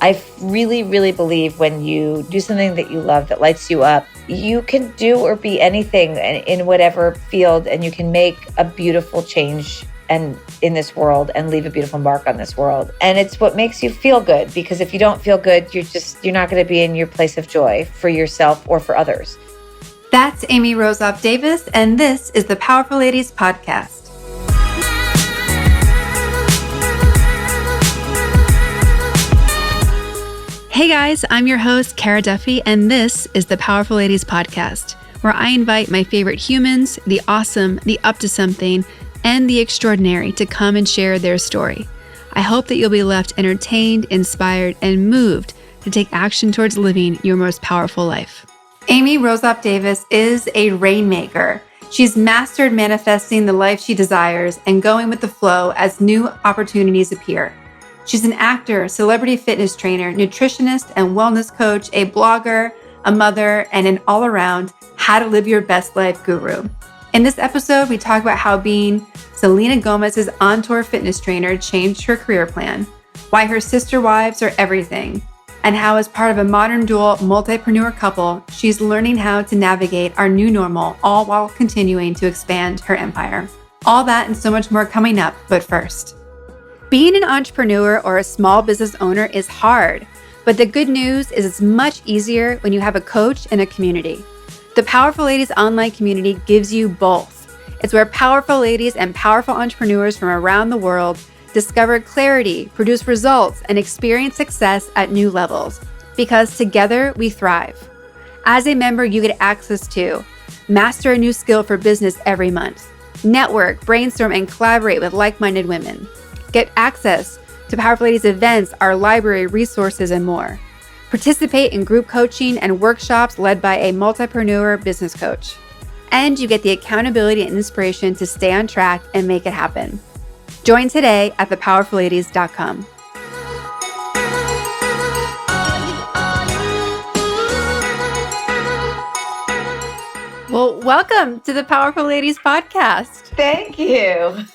I really, really believe when you do something that you love, that lights you up, you can do or be anything in whatever field, and you can make a beautiful change and in this world and leave a beautiful mark on this world. And it's what makes you feel good, because if you don't feel good, you're not going to be in your place of joy for yourself or for others. That's Amy Rosoff Davis, and this is the Powerful Ladies Podcast. Hey guys, I'm your host, Cara Duffy, and this is the Powerful Ladies Podcast, where I invite my favorite humans, the awesome, the up to something, and the extraordinary to come and share their story. I hope that you'll be left entertained, inspired, and moved to take action towards living your most powerful life. Amy Rosoff Davis is a rainmaker. She's mastered manifesting the life she desires and going with the flow as new opportunities appear. She's an actor, celebrity fitness trainer, nutritionist and wellness coach, a blogger, a mother, and an all-around how to live your best life guru. In this episode, we talk about how being Selena Gomez's on-tour fitness trainer changed her career plan, why her sister wives are everything, and how as part of a modern dual multipreneur couple, she's learning how to navigate our new normal, all while continuing to expand her empire. All that and so much more coming up, but first. Being an entrepreneur or a small business owner is hard, but the good news is it's much easier when you have a coach and a community. The Powerful Ladies online community gives you both. It's where powerful ladies and powerful entrepreneurs from around the world discover clarity, produce results, and experience success at new levels, because together we thrive. As a member, you get access to master a new skill for business every month, network, brainstorm, and collaborate with like-minded women. Get access to Powerful Ladies events, our library, resources, and more. Participate in group coaching and workshops led by a multipreneur business coach. And you get the accountability and inspiration to stay on track and make it happen. Join today at thepowerfulladies.com. Well, welcome to the Powerful Ladies Podcast. Thank you.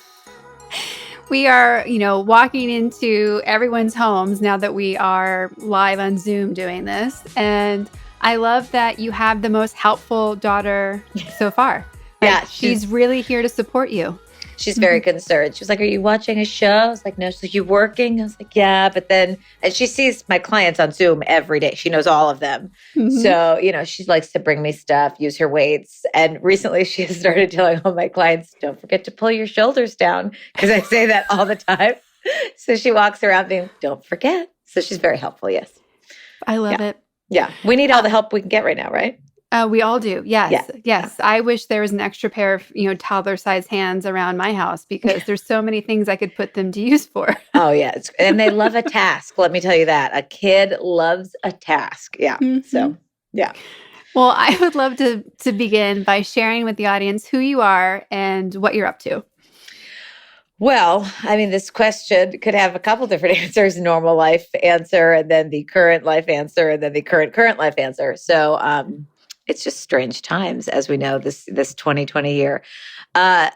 We are, walking into everyone's homes now that we are live on Zoom doing this. And I love that you have the most helpful daughter so far. Yeah. She's really here to support you. She's very concerned. She was like, "Are you watching a show?" I was like, "No." She's like, "You working?" I was like, "Yeah." But then, and she sees my clients on Zoom every day. She knows all of them. Mm-hmm. So, she likes to bring me stuff, use her weights. And recently she has started telling all my clients, "Don't forget to pull your shoulders down," because I say that all the time. So she walks around being, "Don't forget." So she's very helpful. Yes. I love it. Yeah. We need all the help we can get right now, right? We all do. Yes. Yeah. Yes. I wish there was an extra pair of, toddler-sized hands around my house, because there's so many things I could put them to use for. Oh, yeah. And they love a task. Let me tell you that. A kid loves a task. Yeah. Mm-hmm. So, yeah. Well, I would love to begin by sharing with the audience who you are and what you're up to. Well, this question could have a couple different answers: normal life answer, and then the current life answer, and then the current life answer. So, it's just strange times, as we know, this 2020 year. I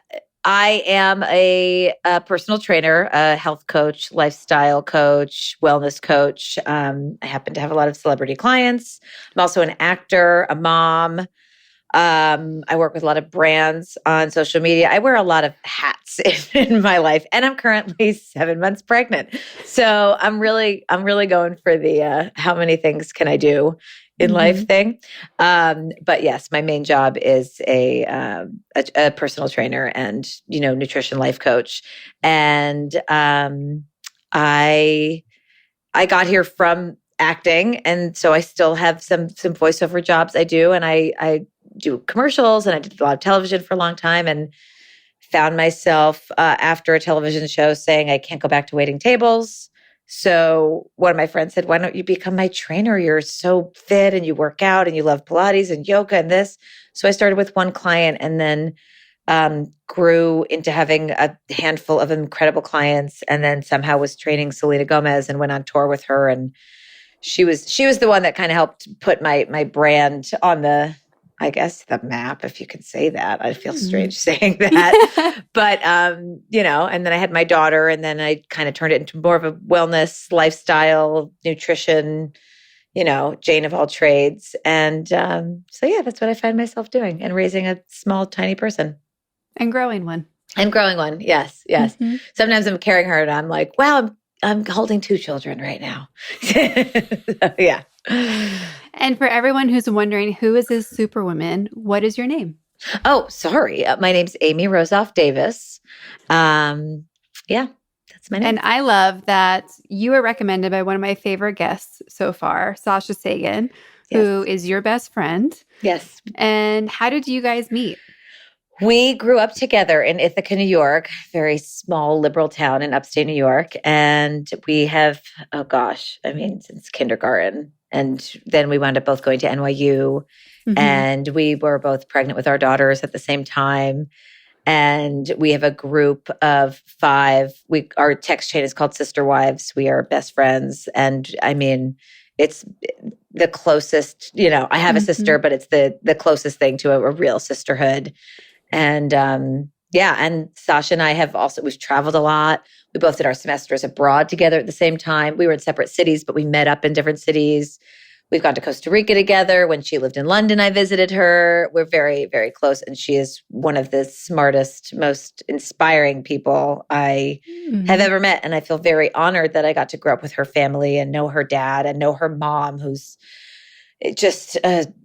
am a personal trainer, a health coach, lifestyle coach, wellness coach. I happen to have a lot of celebrity clients. I'm also an actor, a mom. I work with a lot of brands on social media. I wear a lot of hats in my life, and I'm currently 7 months pregnant. So I'm really going for the how many things can I do in life thing. But yes, my main job is a personal trainer and, nutrition life coach. And I got here from acting. And so I still have some voiceover jobs I do. And I do commercials, and I did a lot of television for a long time, and found myself after a television show saying, I can't go back to waiting tables. So one of my friends said, "Why don't you become my trainer? You're so fit and you work out and you love Pilates and yoga and this." So I started with one client, and then grew into having a handful of incredible clients, and then somehow was training Selena Gomez and went on tour with her. And she was the one that kind of helped put my brand on the I guess the map, if you could say that. I feel strange saying that. But, and then I had my daughter, and then I kind of turned it into more of a wellness, lifestyle, nutrition, Jane of all trades. And so, yeah, that's what I find myself doing, and raising a small, tiny person. And growing one. And growing one. Yes. Mm-hmm. Sometimes I'm carrying her and I'm like, wow, I'm holding 2 children right now. So, yeah. And for everyone who's wondering, who is this superwoman? What is your name? Oh, sorry. My name's Amy Rosoff Davis. Yeah, that's my name. And I love that you were recommended by one of my favorite guests so far, Sasha Sagan, who is your best friend. Yes. And how did you guys meet? We grew up together in Ithaca, New York, very small liberal town in upstate New York. And we have, since kindergarten. And then we wound up both going to NYU. Mm-hmm. And we were both pregnant with our daughters at the same time. And we have a group of 5. Our text chain is called Sister Wives. We are best friends. And it's the closest, I have a sister, but it's the closest thing to a real sisterhood. And and Sasha and I we've traveled a lot. We both did our semesters abroad together at the same time. We were in separate cities, but we met up in different cities. We've gone to Costa Rica together. When she lived in London, I visited her. We're very, very close. And she is one of the smartest, most inspiring people I have ever met. And I feel very honored that I got to grow up with her family and know her dad and know her mom, who's just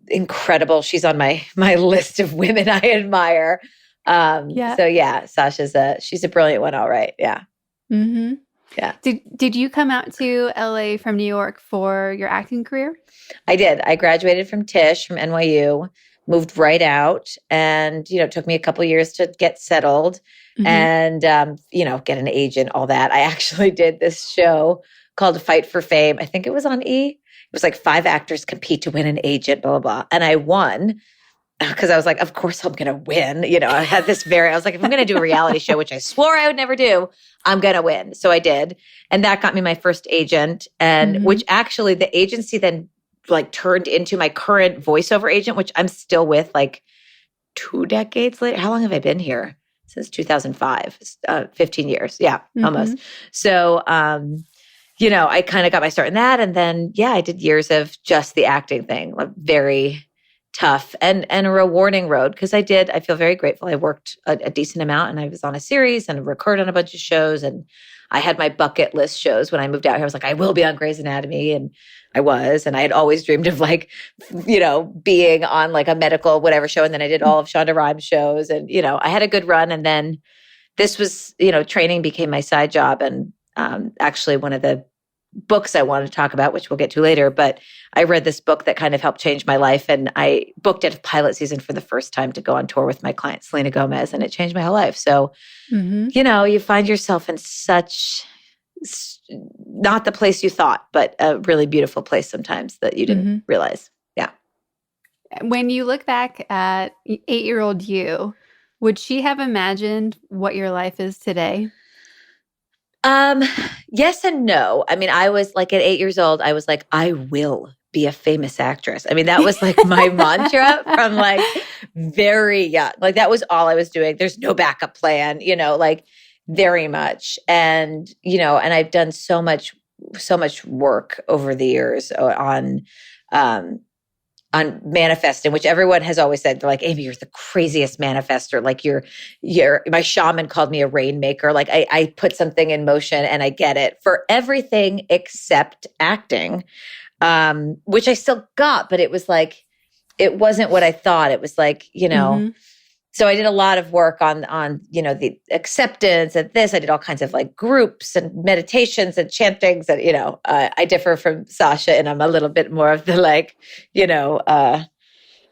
incredible. She's on my list of women I admire. So yeah, she's a brilliant one. All right. Yeah. Mm-hmm. Yeah. Did you come out to LA from New York for your acting career? I did. I graduated from Tisch from NYU, moved right out, and it took me a couple years to get settled and get an agent, all that. I actually did this show called Fight for Fame. I think it was on E! It was like 5 actors compete to win an agent, blah, blah, blah. And I won because I was like, of course I'm going to win. I had I was like, if I'm going to do a reality show, which I swore I would never do, I'm going to win. So I did. And that got me my first agent, and which actually the agency then turned into my current voiceover agent, which I'm still with 2 decades later. How long have I been here? Since 2005, 15 years. Yeah, almost. So, I kind of got my start in that. And then, I did years of just the acting thing, very tough and a rewarding road, because I feel very grateful. I worked a decent amount, and I was on a series and recorded on a bunch of shows. And I had my bucket list shows when I moved out here. I was like, I will be on Grey's Anatomy. And I was, and I had always dreamed of being on a medical whatever show. And then I did all of Shonda Rhimes' shows, and, I had a good run. And then this was, training became my side job. And actually one of the books I wanted to talk about, which we'll get to later, but I read this book that kind of helped change my life. And I booked a pilot season for the first time to go on tour with my client, Selena Gomez, and it changed my whole life. So, you find yourself in such, not the place you thought, but a really beautiful place sometimes that you didn't realize. Yeah. When you look back at 8-year-old you, would she have imagined what your life is today? Yes and no. I was at 8 years old, I was like, I will be a famous actress. That was my mantra from very young. That was all I was doing. There's no backup plan, very much. And, and I've done so much work over the years on manifesting, which everyone has always said, they're like, Amy, you're the craziest manifester. My shaman called me a rainmaker. I put something in motion and I get it for everything except acting, which I still got, but it was it wasn't what I thought. It was so I did a lot of work on the acceptance and this. I did all kinds of groups and meditations and chantings, and I differ from Sasha, and I'm a little bit more of the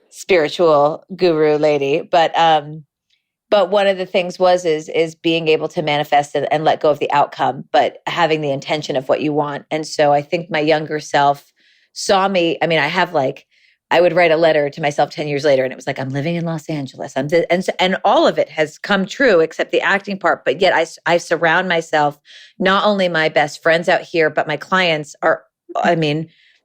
spiritual guru lady. But one of the things is being able to manifest and let go of the outcome, but having the intention of what you want. And so I think my younger self saw me. I have I would write a letter to myself 10 years later, and it was I'm living in Los Angeles. And all of it has come true except the acting part. But yet I surround myself, not only my best friends out here, but my clients are,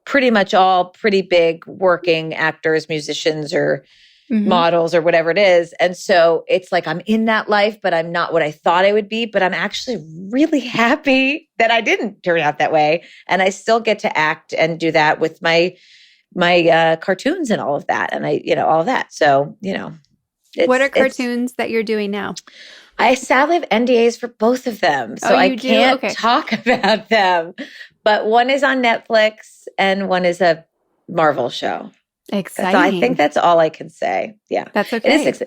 pretty much all pretty big working actors, musicians, or models or whatever it is. And so it's like, I'm in that life, but I'm not what I thought I would be, but I'm actually really happy that I didn't turn out that way. And I still get to act and do that with my cartoons and all of that. And all of that. So, what are cartoons that you're doing now? I sadly have NDAs for both of them. So I can't talk about them, but one is on Netflix and one is a Marvel show. Exciting. So I think that's all I can say. Yeah. That's okay. It is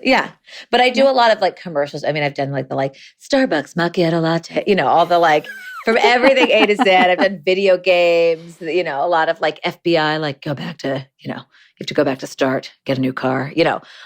but I do a lot of commercials. I mean, I've done the Starbucks macchiato latte, all the from everything A to Z. I've done video games, a lot of FBI, go back to, you have to go back to start, get a new car,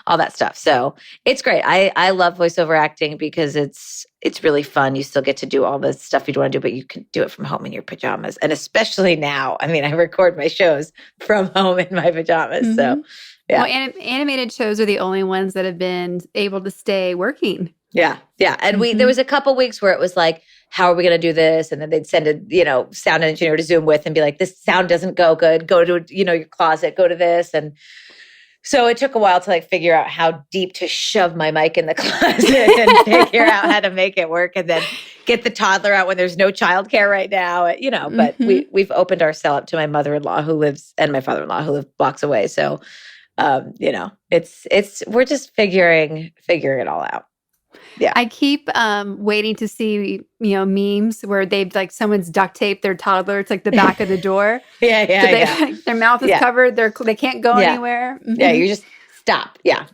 all that stuff. So it's great. I love voiceover acting because it's really fun. You still get to do all the stuff you'd want to do, but you can do it from home in your pajamas. And especially now, I mean, I record my shows from home in my pajamas. So yeah. Well, animated shows are the only ones that have been able to stay working. Yeah. Yeah. And there was a couple weeks where it was like, how are we going to do this? And then they'd send a, sound engineer to Zoom with and be like, this sound doesn't go good. Go to, your closet, go to this. And so it took a while to figure out how deep to shove my mic in the closet and figure out how to make it work. And then get the toddler out when there's no childcare right now, but we've opened our cell up to my mother-in-law and my father-in-law who live blocks away. So, we're just figuring it all out. Yeah. I keep waiting to see, memes where they've someone's duct taped their toddler to the back of the door. Their mouth is covered. They can't go anywhere. Mm-hmm. Yeah. You just stop. Yeah.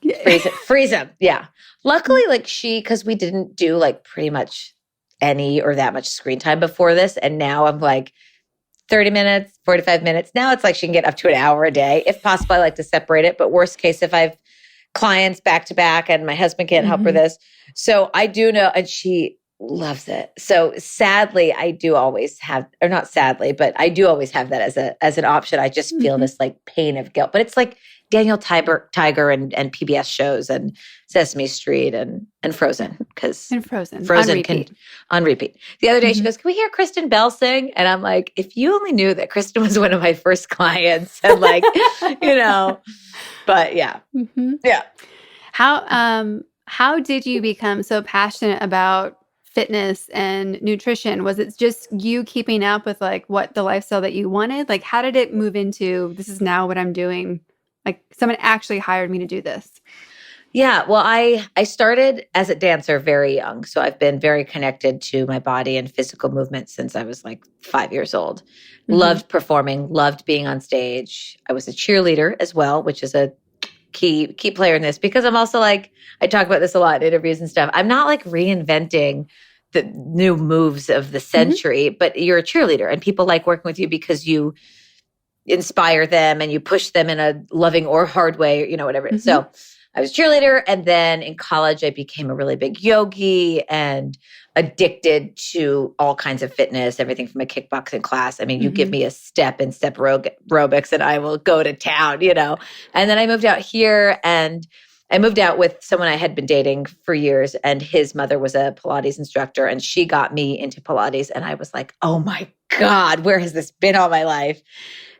Freeze them. Yeah. Luckily, because we didn't do pretty much any or that much screen time before this. And now I'm 30 minutes, 45 minutes. Now it's she can get up to an hour a day. If possible, I like to separate it. But worst case, if I've clients back to back and my husband can't help her this. So I do know, and she loves it. So sadly, I do always have, or not sadly, but I do always have that as an option. I just feel this pain of guilt, but it's Daniel Tiger and PBS shows and Sesame Street and Frozen. Frozen on repeat. The other day she goes, can we hear Kristen Bell sing? And I'm like, if you only knew that Kristen was one of my first clients and but yeah. Yeah. How did you become so passionate about fitness and nutrition? Was it just you keeping up with what the lifestyle that you wanted? How did it move into this is now what I'm doing? Someone actually hired me to do this. Yeah. Well, I started as a dancer very young. So I've been very connected to my body and physical movement since I was 5 years old. Loved performing, loved being on stage. I was a cheerleader as well, which is a key player in this because I'm also I talk about this a lot in interviews and stuff. I'm not reinventing the new moves of the century, but you're a cheerleader and people like working with you because you inspire them and you push them in a loving or hard way, whatever it is. So I was a cheerleader. And then in college, I became a really big yogi and addicted to all kinds of fitness, everything from a kickboxing class. I mean, you give me a step aerobics and I will go to town, And then I moved out here and I moved out with someone I had been dating for years and his mother was a Pilates instructor and she got me into Pilates and I was like, oh my God, where has this been all my life?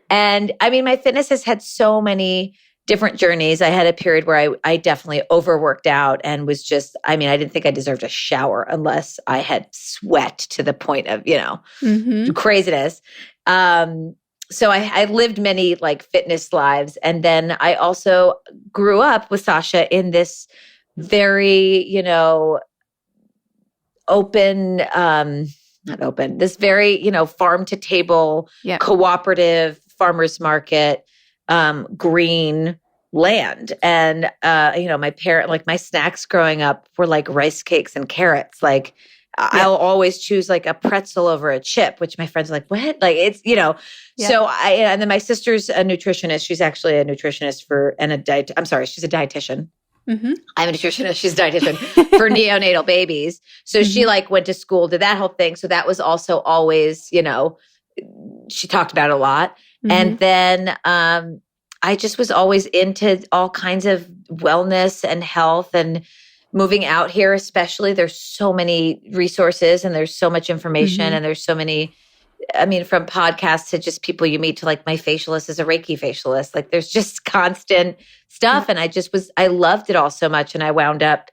And I mean, my fitness has had so many different journeys. I had a period where I definitely overworked out and was just, I didn't think I deserved a shower unless I had sweat to the point of, craziness. So I lived many fitness lives. And then I also grew up with Sasha in this very, this very, farm to table, cooperative farmers market, green land. And, my parent, my snacks growing up were rice cakes and carrots. I'll always choose a pretzel over a chip, which my friends are like, what? It's, So and then my sister's a nutritionist. She's actually a nutritionist she's a dietitian. I'm a nutritionist. She's a dietitian for neonatal babies. So she went to school, did that whole thing. So that was also always, she talked about it a lot. And then I just was always into all kinds of wellness and health and moving out here, especially. There's so many resources and there's so much information and there's so many I mean, from podcasts to just people you meet to like my facialist is a Reiki facialist. Like there's just constant stuff. And I loved it all so much. And I wound up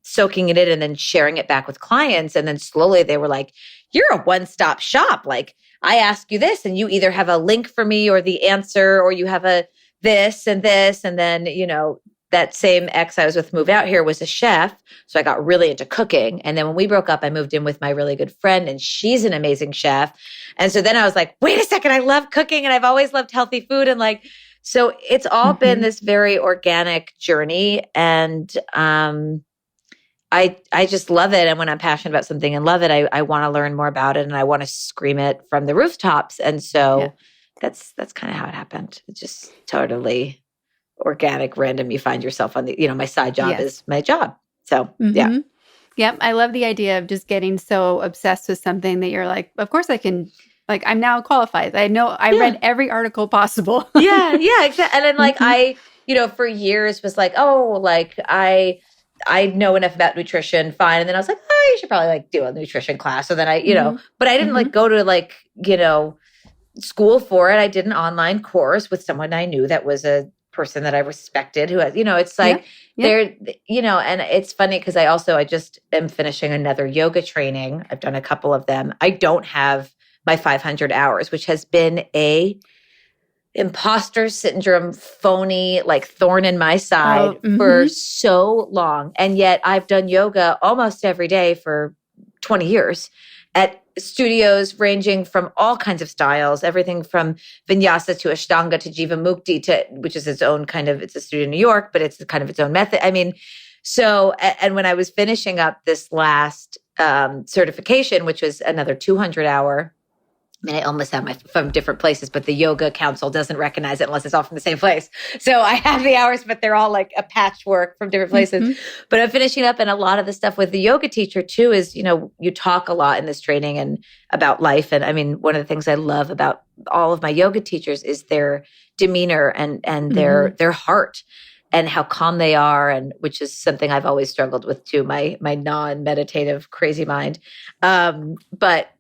soaking it in and then sharing it back with clients. And then slowly they were like, you're a one-stop shop. Like I ask you this and you either have a link for me or the answer, or you have a this and this. And then, that same ex I was with moved out here was a chef. So I got really into cooking. And then when we broke up, I moved in with my really good friend and she's an amazing chef. And so then I was like, wait a second, I love cooking and I've always loved healthy food. And like, so it's all been this very organic journey. And I just love it. And when I'm passionate about something and love it, I want to learn more about it and I want to scream it from the rooftops. And so that's kind of how it happened. It's just totally organic, random. You find yourself on the, my side job is my job. So yeah. Yep. I love the idea of just getting so obsessed with something that you're like, of course I can, like, I'm now qualified. I know I read every article possible. Yeah, exactly. And then like I, for years was like, oh, like I know enough about nutrition, fine. And then I was like, oh, you should probably like do a nutrition class. So then I, but I didn't like go to like, school for it. I did an online course with someone I knew that was a person that I respected who has, it's like they're, and it's funny because I just am finishing another yoga training. I've done a couple of them. I don't have my 500 hours, which has been a imposter syndrome, phony, like thorn in my side for so long. And yet I've done yoga almost every day for 20 years at studios ranging from all kinds of styles, everything from vinyasa to ashtanga to jivamukti which is it's a studio in New York, but it's kind of its own method. I mean, so, and when I was finishing up this last certification, which was another 200-hour, I mean, I almost have my from different places, but the yoga council doesn't recognize it unless it's all from the same place. So I have the hours, but they're all like a patchwork from different places. But I'm finishing up, and a lot of the stuff with the yoga teacher too is, you talk a lot in this training and about life. And I mean, one of the things I love about all of my yoga teachers is their demeanor and their heart and how calm they are, and which is something I've always struggled with too, my non-meditative crazy mind. But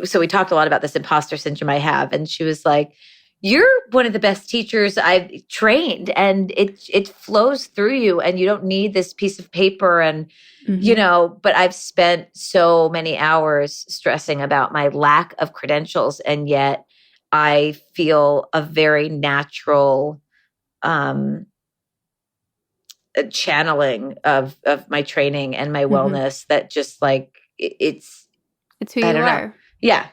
so we talked a lot about this imposter syndrome I have, and she was like, you're one of the best teachers I've trained, and it flows through you, and you don't need this piece of paper. And, but I've spent so many hours stressing about my lack of credentials, and yet I feel a very natural channeling of my training and my wellness that just like, it's who you are. Know. Yeah.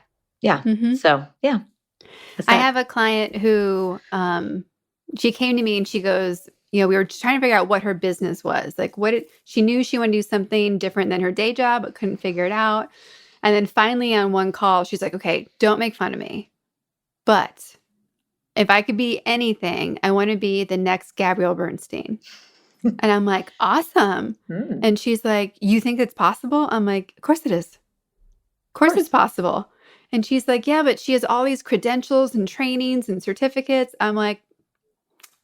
So, yeah. I have a client who, she came to me and she goes, we were trying to figure out what her business was. Like she knew she wanted to do something different than her day job, but couldn't figure it out. And then finally on one call, she's like, okay, don't make fun of me. But if I could be anything, I want to be the next Gabrielle Bernstein. And I'm like, awesome. And she's like, you think it's possible? I'm like, of course it is. Of course it's possible. And she's like, yeah, but she has all these credentials and trainings and certificates. I'm like,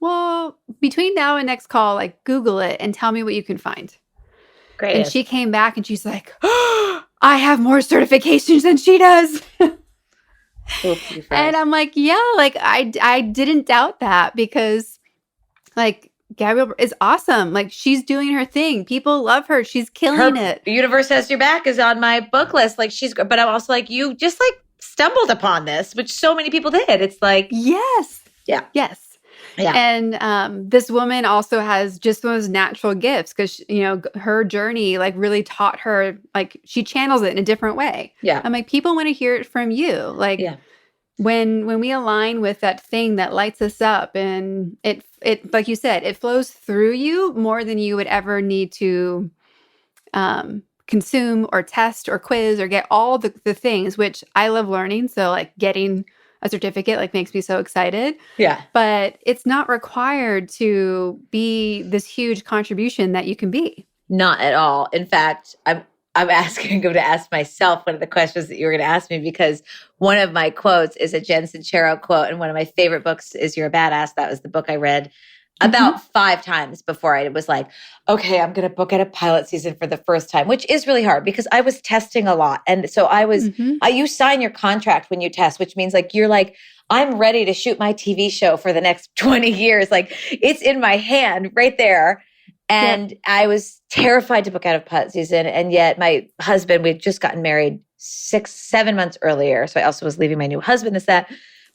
well, between now and next call, like Google it and tell me what you can find. Great. And she came back and she's like, oh, I have more certifications than she does. And I'm like, yeah, like I didn't doubt that, because like Gabrielle is awesome. Like she's doing her thing. People love her. She's killing it. Universe Has Your Back is on my book list. Like but I'm also like, you just like stumbled upon this, which so many people did. It's like, yes. Yeah. Yes. Yeah. And this woman also has just those natural gifts, because, her journey like really taught her, like she channels it in a different way. Yeah. I'm like, people want to hear it from you. Like, when we align with that thing that lights us up, and it like you said, it flows through you more than you would ever need to consume or test or quiz or get all the things, which I love learning. So like getting a certificate like makes me so excited. Yeah. But it's not required to be this huge contribution that you can be. Not at all. In fact, I'm going to ask myself one of the questions that you were going to ask me, because one of my quotes is a Jen Sincero quote. And one of my favorite books is You're a Badass. That was the book I read about 5 times before I was like, okay, I'm going to book out a pilot season for the first time, which is really hard because I was testing a lot. And so you sign your contract when you test, which means like, you're like, I'm ready to shoot my TV show for the next 20 years. Like it's in my hand right there. And I was terrified to book out a pilot season. And yet my husband, we had just gotten married 7 months earlier. So I also was leaving my new husband,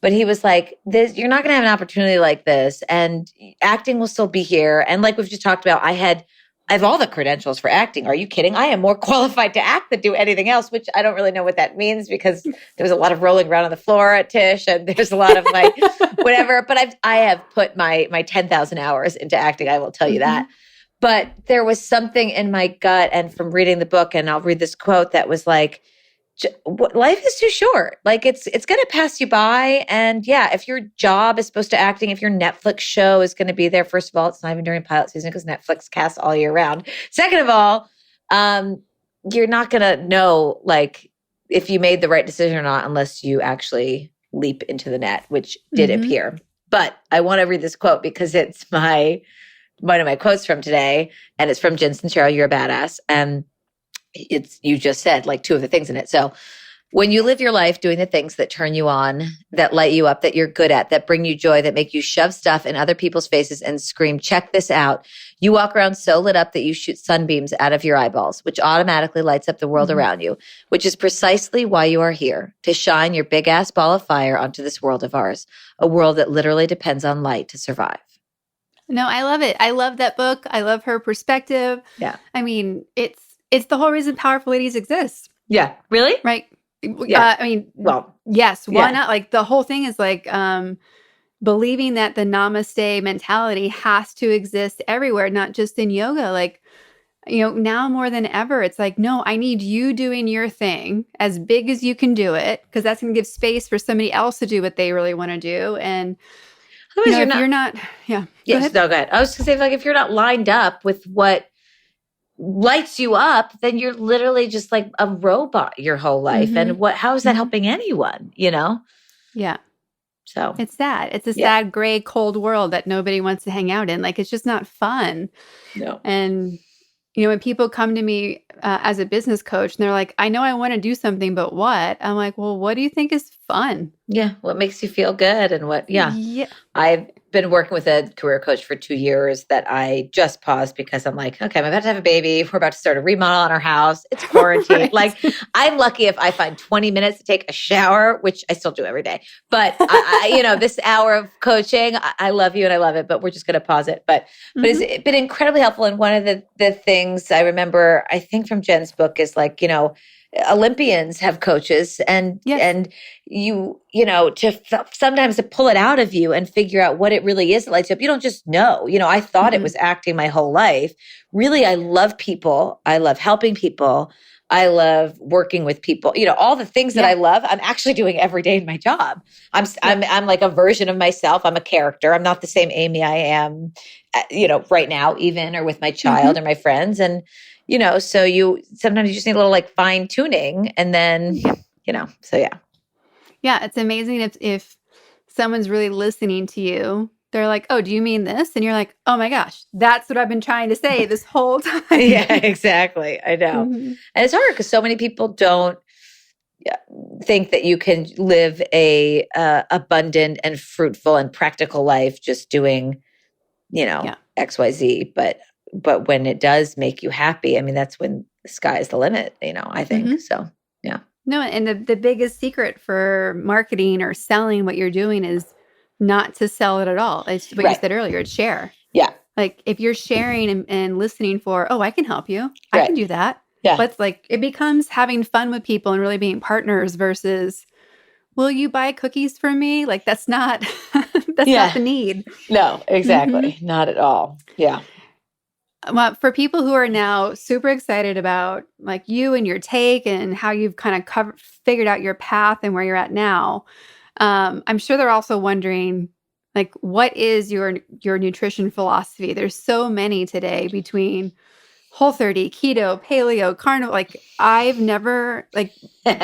but he was like, you're not going to have an opportunity like this. And acting will still be here. And like we've just talked about, I have all the credentials for acting. Are you kidding? I am more qualified to act than do anything else, which I don't really know what that means because there was a lot of rolling around on the floor at Tish and there's a lot of like whatever. But I have put my 10,000 hours into acting. I will tell you that. But there was something in my gut and from reading the book, and I'll read this quote that was like, life is too short. Like it's going to pass you by. And yeah, if your job is supposed to acting, if your Netflix show is going to be there, first of all, it's not even during pilot season because Netflix casts all year round. Second of all, you're not going to know like if you made the right decision or not, unless you actually leap into the net, which did appear. But I want to read this quote because it's one of my quotes from today, and it's from Jen Sincero, You're a Badass. And you just said like 2 of the things in it. So when you live your life doing the things that turn you on, that light you up, that you're good at, that bring you joy, that make you shove stuff in other people's faces and scream, check this out. You walk around so lit up that you shoot sunbeams out of your eyeballs, which automatically lights up the world around you, which is precisely why you are here, to shine your big ass ball of fire onto this world of ours, a world that literally depends on light to survive. No, I love it. I love that book. I love her perspective. Yeah. I mean, it's the whole reason Powerful Ladies exists. Yeah. Really? Right. Yeah. Yes. Why not? Like the whole thing is like believing that the namaste mentality has to exist everywhere, not just in yoga. Like, now more than ever, it's like, no, I need you doing your thing as big as you can do it, because that's going to give space for somebody else to do what they really want to do. And you're not. Yes, go ahead. I was going to say, like, if you're not lined up with what lights you up, then you're literally just like a robot your whole life. And how is that helping anyone, Yeah. So it's sad. It's a sad, gray, cold world that nobody wants to hang out in. Like, it's just not fun. No. And, when people come to me as a business coach and they're like, I know I want to do something, but what? I'm like, well, what do you think is fun? Yeah. What makes you feel good and what? Yeah. I've been working with a career coach for 2 years that I just paused because I'm like, okay, I'm about to have a baby. We're about to start a remodel on our house. It's quarantine. Right. Like, I'm lucky if I find 20 minutes to take a shower, which I still do every day. But this hour of coaching, I love you and I love it, but we're just going to pause it. But it's been incredibly helpful. And one of the things I remember, I think from Jen's book is like, Olympians have coaches and sometimes to pull it out of you and figure out what it really is that lights you up. You don't just know. I thought it was acting my whole life. Really, I love people. I love helping people. I love working with people. All the things that I love, I'm actually doing every day in my job. I'm like a version of myself. I'm a character. I'm not the same Amy I am, right now, even, or with my child or my friends. And so sometimes you just need a little like fine tuning, and then so yeah. Yeah, it's amazing if someone's really listening to you. They're like, oh, do you mean this? And you're like, oh my gosh, that's what I've been trying to say this whole time. Yeah, exactly. I know. And it's hard because so many people don't think that you can live a abundant and fruitful and practical life just doing, XYZ. But when it does make you happy, I mean, that's when the sky is the limit, I think. So, yeah. No, and the biggest secret for marketing or selling what you're doing is not to sell it at all. It's what you said earlier, it's share. Yeah. Like if you're sharing and listening for, oh, I can help you. I can do that. Yeah. But it's like, it becomes having fun with people and really being partners versus, will you buy cookies from me? Like that's not, not the need. No, exactly. Not at all. Yeah. Well, for people who are now super excited about like you and your take and how you've kind of figured out your path and where you're at now, I'm sure they're also wondering, like, what is your nutrition philosophy? There's so many today between Whole30, keto, paleo, carnivore. Like, I've never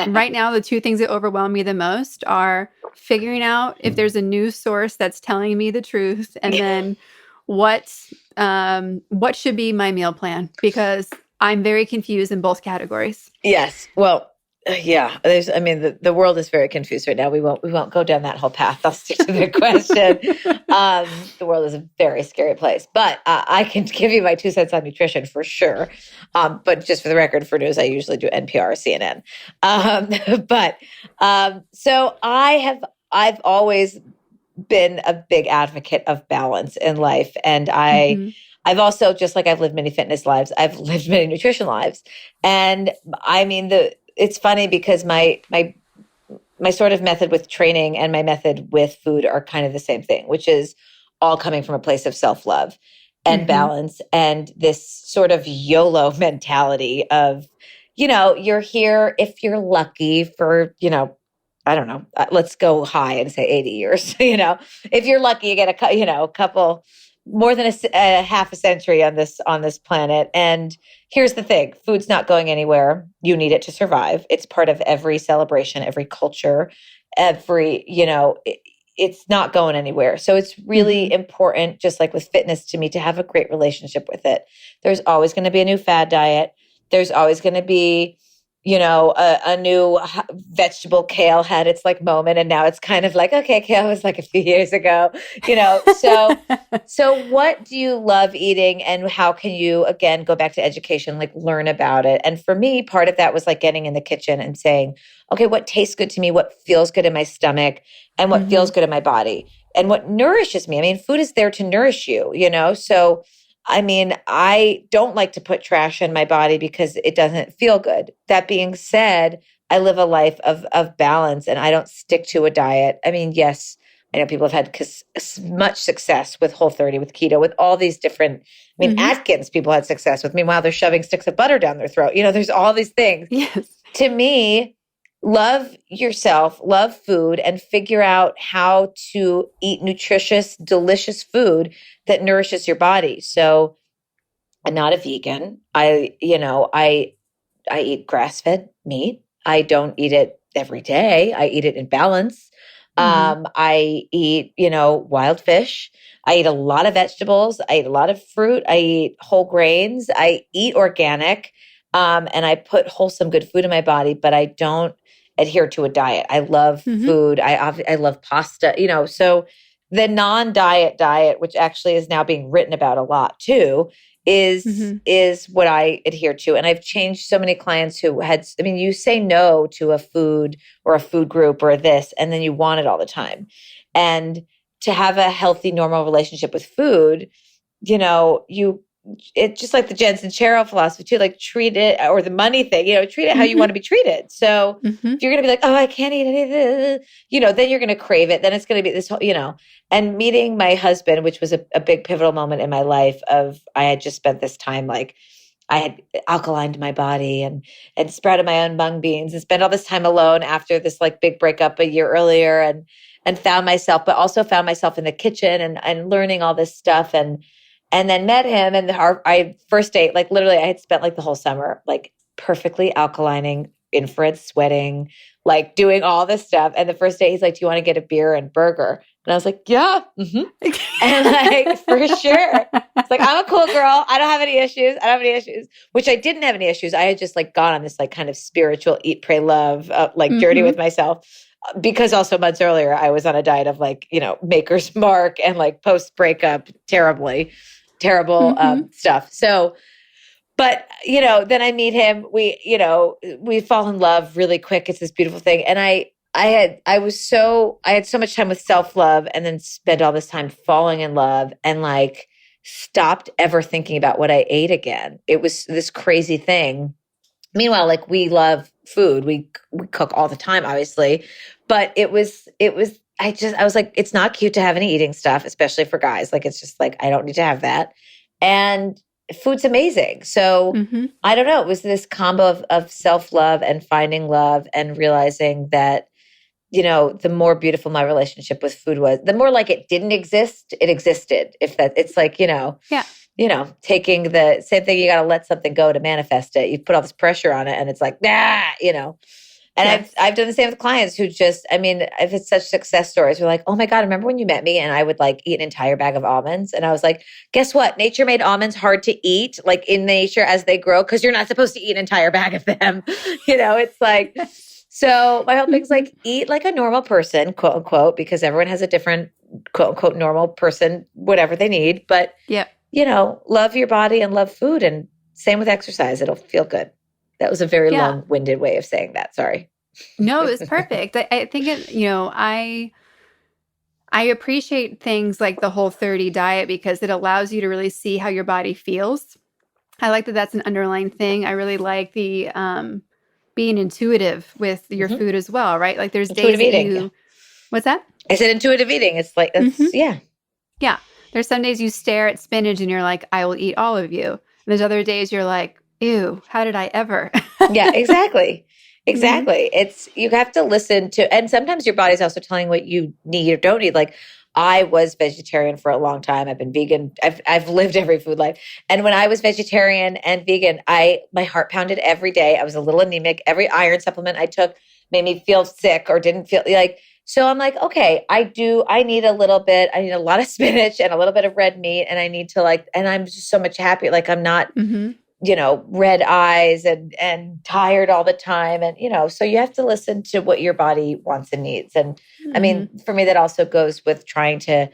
right now, the 2 things that overwhelm me the most are figuring out if there's a news source that's telling me the truth, and then what should be my meal plan? Because I'm very confused in both categories. Yes. Well, yeah, the world is very confused right now. We won't go down that whole path. I'll stick to the question. The world is a very scary place, but I can give you my 2 cents on nutrition for sure. But just for the record, for news, I usually do NPR or CNN. So I've always been a big advocate of balance in life. And I've also, just like I've lived many fitness lives, I've lived many nutrition lives. And I mean, it's funny because my sort of method with training and my method with food are kind of the same thing, which is all coming from a place of self-love and balance and this sort of YOLO mentality of, you're here if you're lucky for, I don't know, let's go high and say 80 years, if you're lucky, you get a couple, more than a half a century on this planet. And here's the thing, food's not going anywhere. You need it to survive. It's part of every celebration, every culture, it's not going anywhere. So it's really important, just like with fitness to me, to have a great relationship with it. There's always going to be a new fad diet. There's always going to be, a new vegetable kale had its like moment. And now it's kind of like, okay, kale was like a few years ago, so what do you love eating and how can you, again, go back to education, like learn about it? And for me, part of that was like getting in the kitchen and saying, okay, what tastes good to me? What feels good in my stomach and what feels good in my body and what nourishes me? I mean, food is there to nourish you, so I mean, I don't like to put trash in my body because it doesn't feel good. That being said, I live a life of balance and I don't stick to a diet. I mean, yes, I know people have had much success with Whole30, with keto, with all these different, Atkins people had success with. Meanwhile, they're shoving sticks of butter down their throat. There's all these things. Yes. To me, love yourself, love food, and figure out how to eat nutritious, delicious food that nourishes your body. So I'm not a vegan. I eat grass-fed meat. I don't eat it every day. I eat it in balance. I eat, wild fish. I eat a lot of vegetables. I eat a lot of fruit. I eat whole grains. I eat organic. And I put wholesome, good food in my body, but I don't adhere to a diet. I love food. I love pasta, so the non-diet diet, which actually is now being written about a lot too, is what I adhere to. And I've changed so many clients who you say no to a food or a food group or this, and then you want it all the time. And to have a healthy, normal relationship with food, it's just like the Jen Sincero philosophy too, like treat it, or the money thing, treat it how you want to be treated. So if you're going to be like, oh, I can't eat anything, then you're going to crave it. Then it's going to be this whole, and meeting my husband, which was a big pivotal moment in my life I had just spent this time, like I had alkalined my body and sprouted my own mung beans and spent all this time alone after this like big breakup a year earlier and found myself in the kitchen and learning all this stuff and then met him and our first date, like literally I had spent like the whole summer, like perfectly alkalining, infrared sweating, like doing all this stuff. And the first day he's like, do you want to get a beer and burger? And I was like, yeah. And like, for sure. It's like, I'm a cool girl. I don't have any issues, which I didn't have any issues. I had just like gone on this like kind of spiritual eat, pray, love, like journey with myself. Because also months earlier, I was on a diet of like, Maker's Mark and like post breakup, terrible stuff. So, but, then I meet him, we fall in love really quick. It's this beautiful thing. And I had so much time with self-love and then spent all this time falling in love and like stopped ever thinking about what I ate again. It was this crazy thing. Meanwhile, like we love food. We cook all the time, obviously, but I was like, it's not cute to have any eating stuff, especially for guys. Like, it's just like, I don't need to have that. And food's amazing. So I don't know. It was this combo of self-love and finding love and realizing that, the more beautiful my relationship with food was, the more like it didn't exist, it existed. It's like, taking the same thing, you got to let something go to manifest it. You put all this pressure on it and it's like, And Yes. I've done the same with clients who just, I mean, I've had such success stories. We're like, oh my God, remember when you met me and I would like eat an entire bag of almonds? And I was like, guess what? Nature made almonds hard to eat, like in nature as they grow, because you're not supposed to eat an entire bag of them. It's like, so my whole thing's like, eat like a normal person, quote unquote, because everyone has a different quote unquote normal person, whatever they need. But, Yep. love your body and love food. And same with exercise. It'll feel good. That was a very long-winded way of saying that. Sorry. No, it was perfect. I think I appreciate things like the Whole30 diet because it allows you to really see how your body feels. I like that that's an underlying thing. I really like the being intuitive with your food as well, right? Like there's Intuitive days that eating. What's that? I said intuitive eating. It's like, yeah. Yeah. There's some days you stare at spinach and you're like, I will eat all of you. And there's other days you're like, ew, how did I ever? Yeah, exactly. Exactly. You have to listen to, and sometimes your body's also telling what you need or don't need. Like I was vegetarian for a long time. I've been vegan. I've lived every food life. And when I was vegetarian and vegan, my heart pounded every day. I was a little anemic. Every iron supplement I took made me feel sick or didn't feel like, so I'm like, okay, I need a lot of spinach and a little bit of red meat. And I need to and I'm just so much happier. Like I'm not, red eyes and tired all the time. And, so you have to listen to what your body wants and needs. And I mean, for me, that also goes with trying to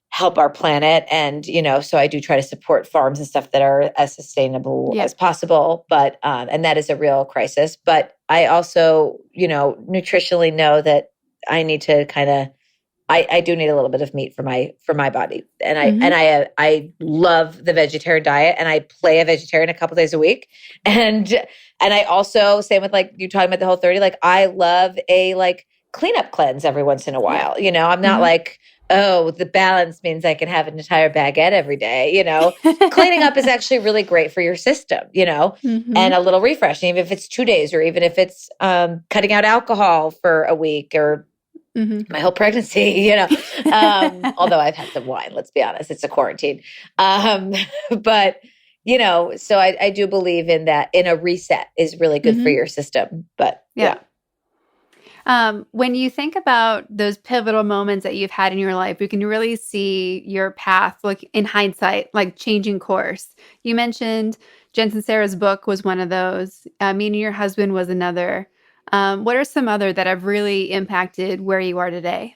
help our planet. And, so I do try to support farms and stuff that are as sustainable as possible. But, and that is a real crisis. But I also, nutritionally know that I need to I do need a little bit of meat for my body. And I love the vegetarian diet and I play a vegetarian a couple days a week. And I also, same with like you talking about the Whole30, like I love a cleanup cleanse every once in a while. I'm not like, oh, the balance means I can have an entire baguette every day. Cleaning up is actually really great for your system, and a little refresh, even if it's 2 days or even if it's cutting out alcohol for a week or my whole pregnancy, although I've had some wine, let's be honest, it's a quarantine. But, so I do believe in that, in a reset is really good for your system, but yeah. When you think about those pivotal moments that you've had in your life, you can really see your path, like in hindsight, like changing course. You mentioned Jen Sincero's book was one of those. Meeting your husband was another. What are some other that have really impacted where you are today?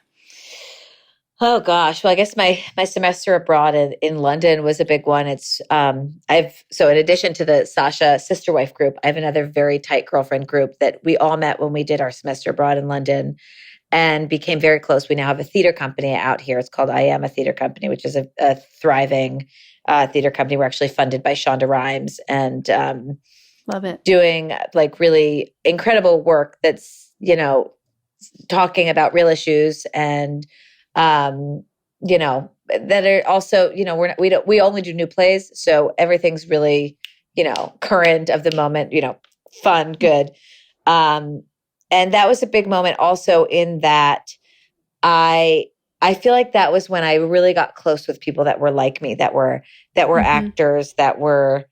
Oh gosh. Well, I guess my semester abroad in London was a big one. It's so in addition to the Sasha sister wife group, I have another very tight girlfriend group that we all met when we did our semester abroad in London and became very close. We now have a theater company out here. It's called I Am a Theater Company, which is a thriving theater company. We're actually funded by Shonda Rhimes and love it. Doing like really incredible work that's, talking about real issues and that are also, we only do new plays. So everything's really, current of the moment, fun, good. And that was a big moment also in that I feel like that was when I really got close with people that were like me, that were actors, that were,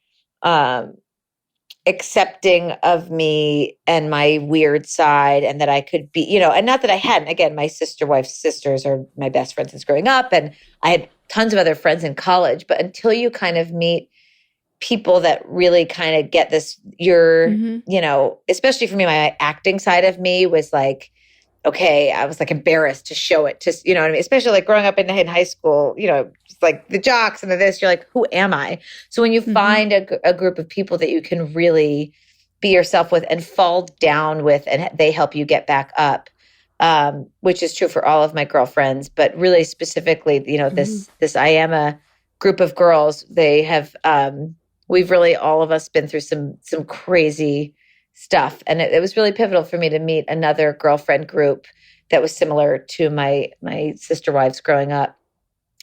accepting of me and my weird side and that I could be, and not that I hadn't, again, my wife's sisters are my best friends since growing up. And I had tons of other friends in college, but until you kind of meet people that really kind of get this, especially for me, my acting side of me was like, okay, I was like embarrassed to show it to, what I mean? Especially like growing up in high school, like the jocks and this, you're like, who am I? So when you find a group of people that you can really be yourself with and fall down with, and they help you get back up, which is true for all of my girlfriends, but really specifically, this I Am a group of girls, they have, we've really, all of us been through some crazy stuff. And it was really pivotal for me to meet another girlfriend group that was similar to my sister wives growing up.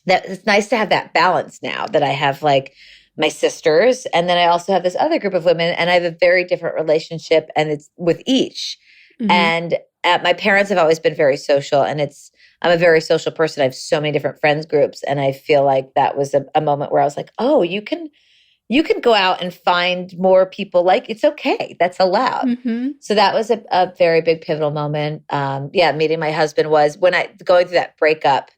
That it's nice to have that balance now that I have like my sisters. And then I also have this other group of women and I have a very different relationship and it's with each. And my parents have always been very social and I'm a very social person. I have so many different friends groups. And I feel like that was a moment where I was like, oh, you can you can go out and find more people. Like, it's okay. That's allowed. Mm-hmm. So that was a very big pivotal moment. Meeting my husband was when going through that breakup.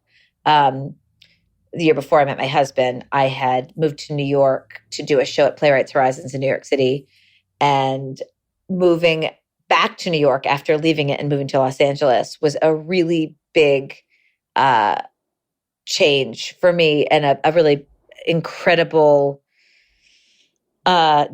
The year before I met my husband, I had moved to New York to do a show at Playwrights Horizons in New York City, and moving back to New York after leaving it and moving to Los Angeles was a really big change for me, and a really incredible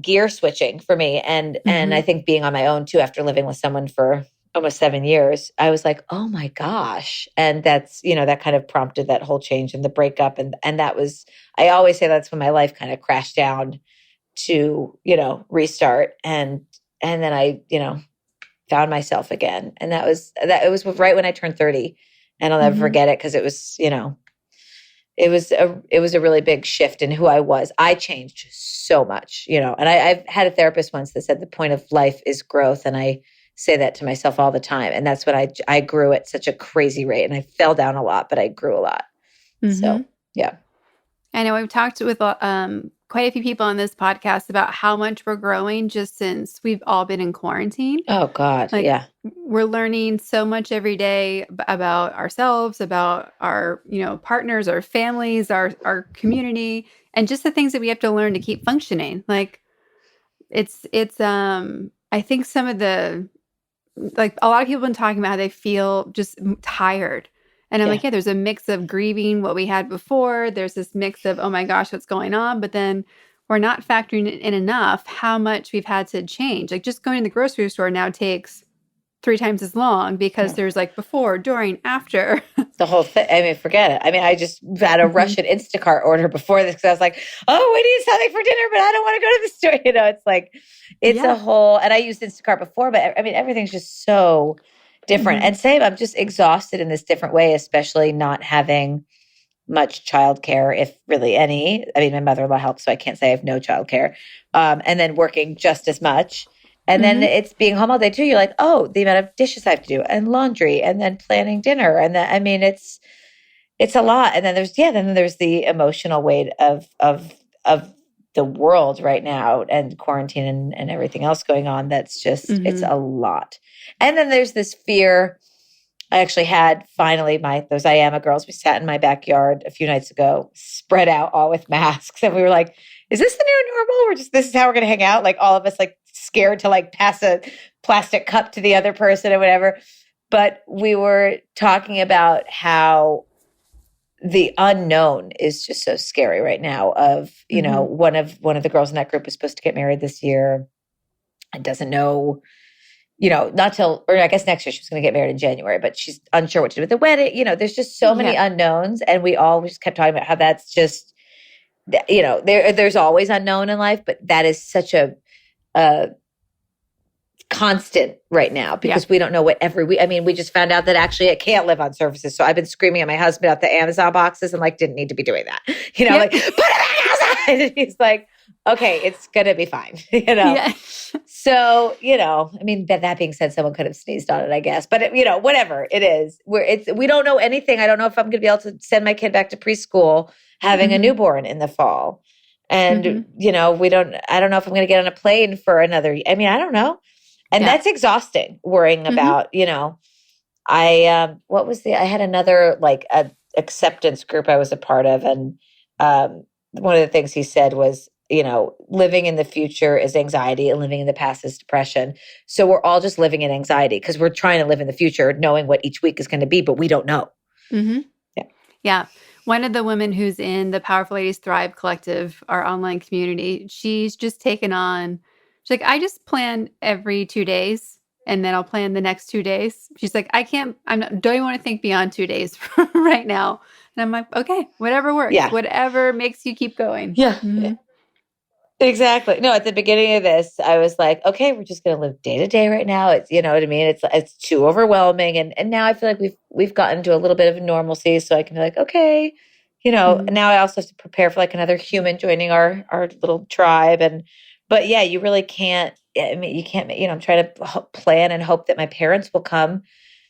gear switching for me. And I think being on my own too, after living with someone for almost 7 years, I was like, oh my gosh. And that's, that kind of prompted that whole change in the breakup. And that was, I always say that's when my life kind of crashed down to, restart. And then I, found myself again. And it was right when I turned 30, and I'll never forget it. 'Cause it was, it was a really big shift in who I was. I changed so much, and I've had a therapist once that said the point of life is growth. And I say that to myself all the time. And that's what I grew at such a crazy rate, and I fell down a lot, but I grew a lot. So, yeah. I know we've talked with quite a few people on this podcast about how much we're growing just since we've all been in quarantine. Oh God. Yeah. We're learning so much every day about ourselves, about our, partners, our families, our community, and just the things that we have to learn to keep functioning. Like it's I think some of the, like, a lot of people have been talking about how they feel just tired. And I'm like, there's a mix of grieving what we had before. There's this mix of, oh my gosh, what's going on? But then we're not factoring in enough how much we've had to change. Like, just going to the grocery store now takes 3 times as long because there's like before, during, after. The whole thing. I mean, forget it. I mean, I just had a Russian Instacart order before this because I was like, oh, we need something for dinner, but I don't want to go to the store. It's like, it's a whole, and I used Instacart before, but I mean, everything's just so different. And same, I'm just exhausted in this different way, especially not having much childcare, if really any. I mean, my mother-in-law helps, so I can't say I have no childcare. And then working just as much. And then it's being home all day too. You're like, oh, the amount of dishes I have to do, and laundry, and then planning dinner. And then, I mean, it's a lot. And then there's the emotional weight of the world right now, and quarantine and everything else going on. That's just, it's a lot. And then there's this fear. I actually had finally those I Am a girls. We sat in my backyard a few nights ago, spread out all with masks. And we were like, is this the new normal? This is how we're going to hang out? Like, all of us like scared to like pass a plastic cup to the other person or whatever. But we were talking about how the unknown is just so scary right now. Of, one of the girls in that group is supposed to get married this year and doesn't know, not till, or I guess next year. She was going to get married in January, but she's unsure what to do with the wedding. There's just so many unknowns, and we all just kept talking about how that's just, there's always unknown in life, but that is such a constant right now because we don't know what we just found out that actually it can't live on surfaces. So I've been screaming at my husband about the Amazon boxes and like, didn't need to be doing that, like, put it back outside. And he's like, okay, it's going to be fine, So, I mean, that being said, someone could have sneezed on it, I guess, but whatever it is, we don't know anything. I don't know if I'm going to be able to send my kid back to preschool having a newborn in the fall. And, I don't know if I'm going to get on a plane for another, I mean, I don't know. And that's exhausting, worrying about, I had another like a acceptance group I was a part of. And one of the things he said was, living in the future is anxiety and living in the past is depression. So we're all just living in anxiety because we're trying to live in the future, knowing what each week is going to be, but we don't know. Yeah. One of the women who's in the Powerful Ladies Thrive Collective, our online community, she's just taken on, she's like, I just plan every 2 days and then I'll plan the next 2 days. She's like, don't even want to think beyond 2 days right now. And I'm like, okay, whatever works, whatever makes you keep going. Yeah. Exactly. No, at the beginning of this, I was like, okay, we're just going to live day to day right now. It's, you know what I mean? It's too overwhelming. And now I feel like we've gotten to a little bit of normalcy, so I can be like, okay, now I also have to prepare for like another human joining our little tribe. But yeah, you really can't, I mean, you can't, I'm trying to plan and hope that my parents will come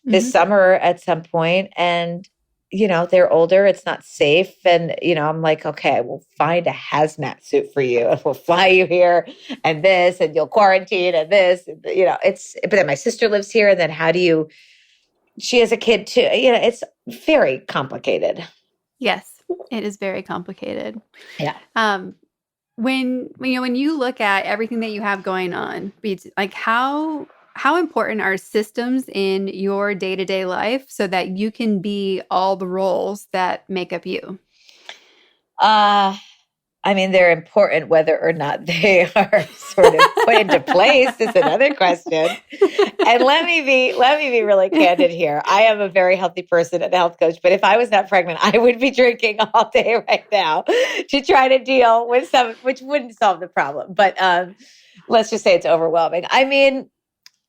this summer at some point. And they're older. It's not safe. And, I'm like, okay, we'll find a hazmat suit for you and we'll fly you here and this, and you'll quarantine and this, but then my sister lives here. And then she has a kid too. It's very complicated. Yes, it is very complicated. Yeah. When you look at everything that you have going on, like how important are systems in your day-to-day life so that you can be all the roles that make up you? They're important. Whether or not they are sort of put into place is another question. And let me be really candid here. I am a very healthy person and a health coach, but if I was not pregnant, I would be drinking all day right now to try to deal with some, which wouldn't solve the problem. But let's just say it's overwhelming.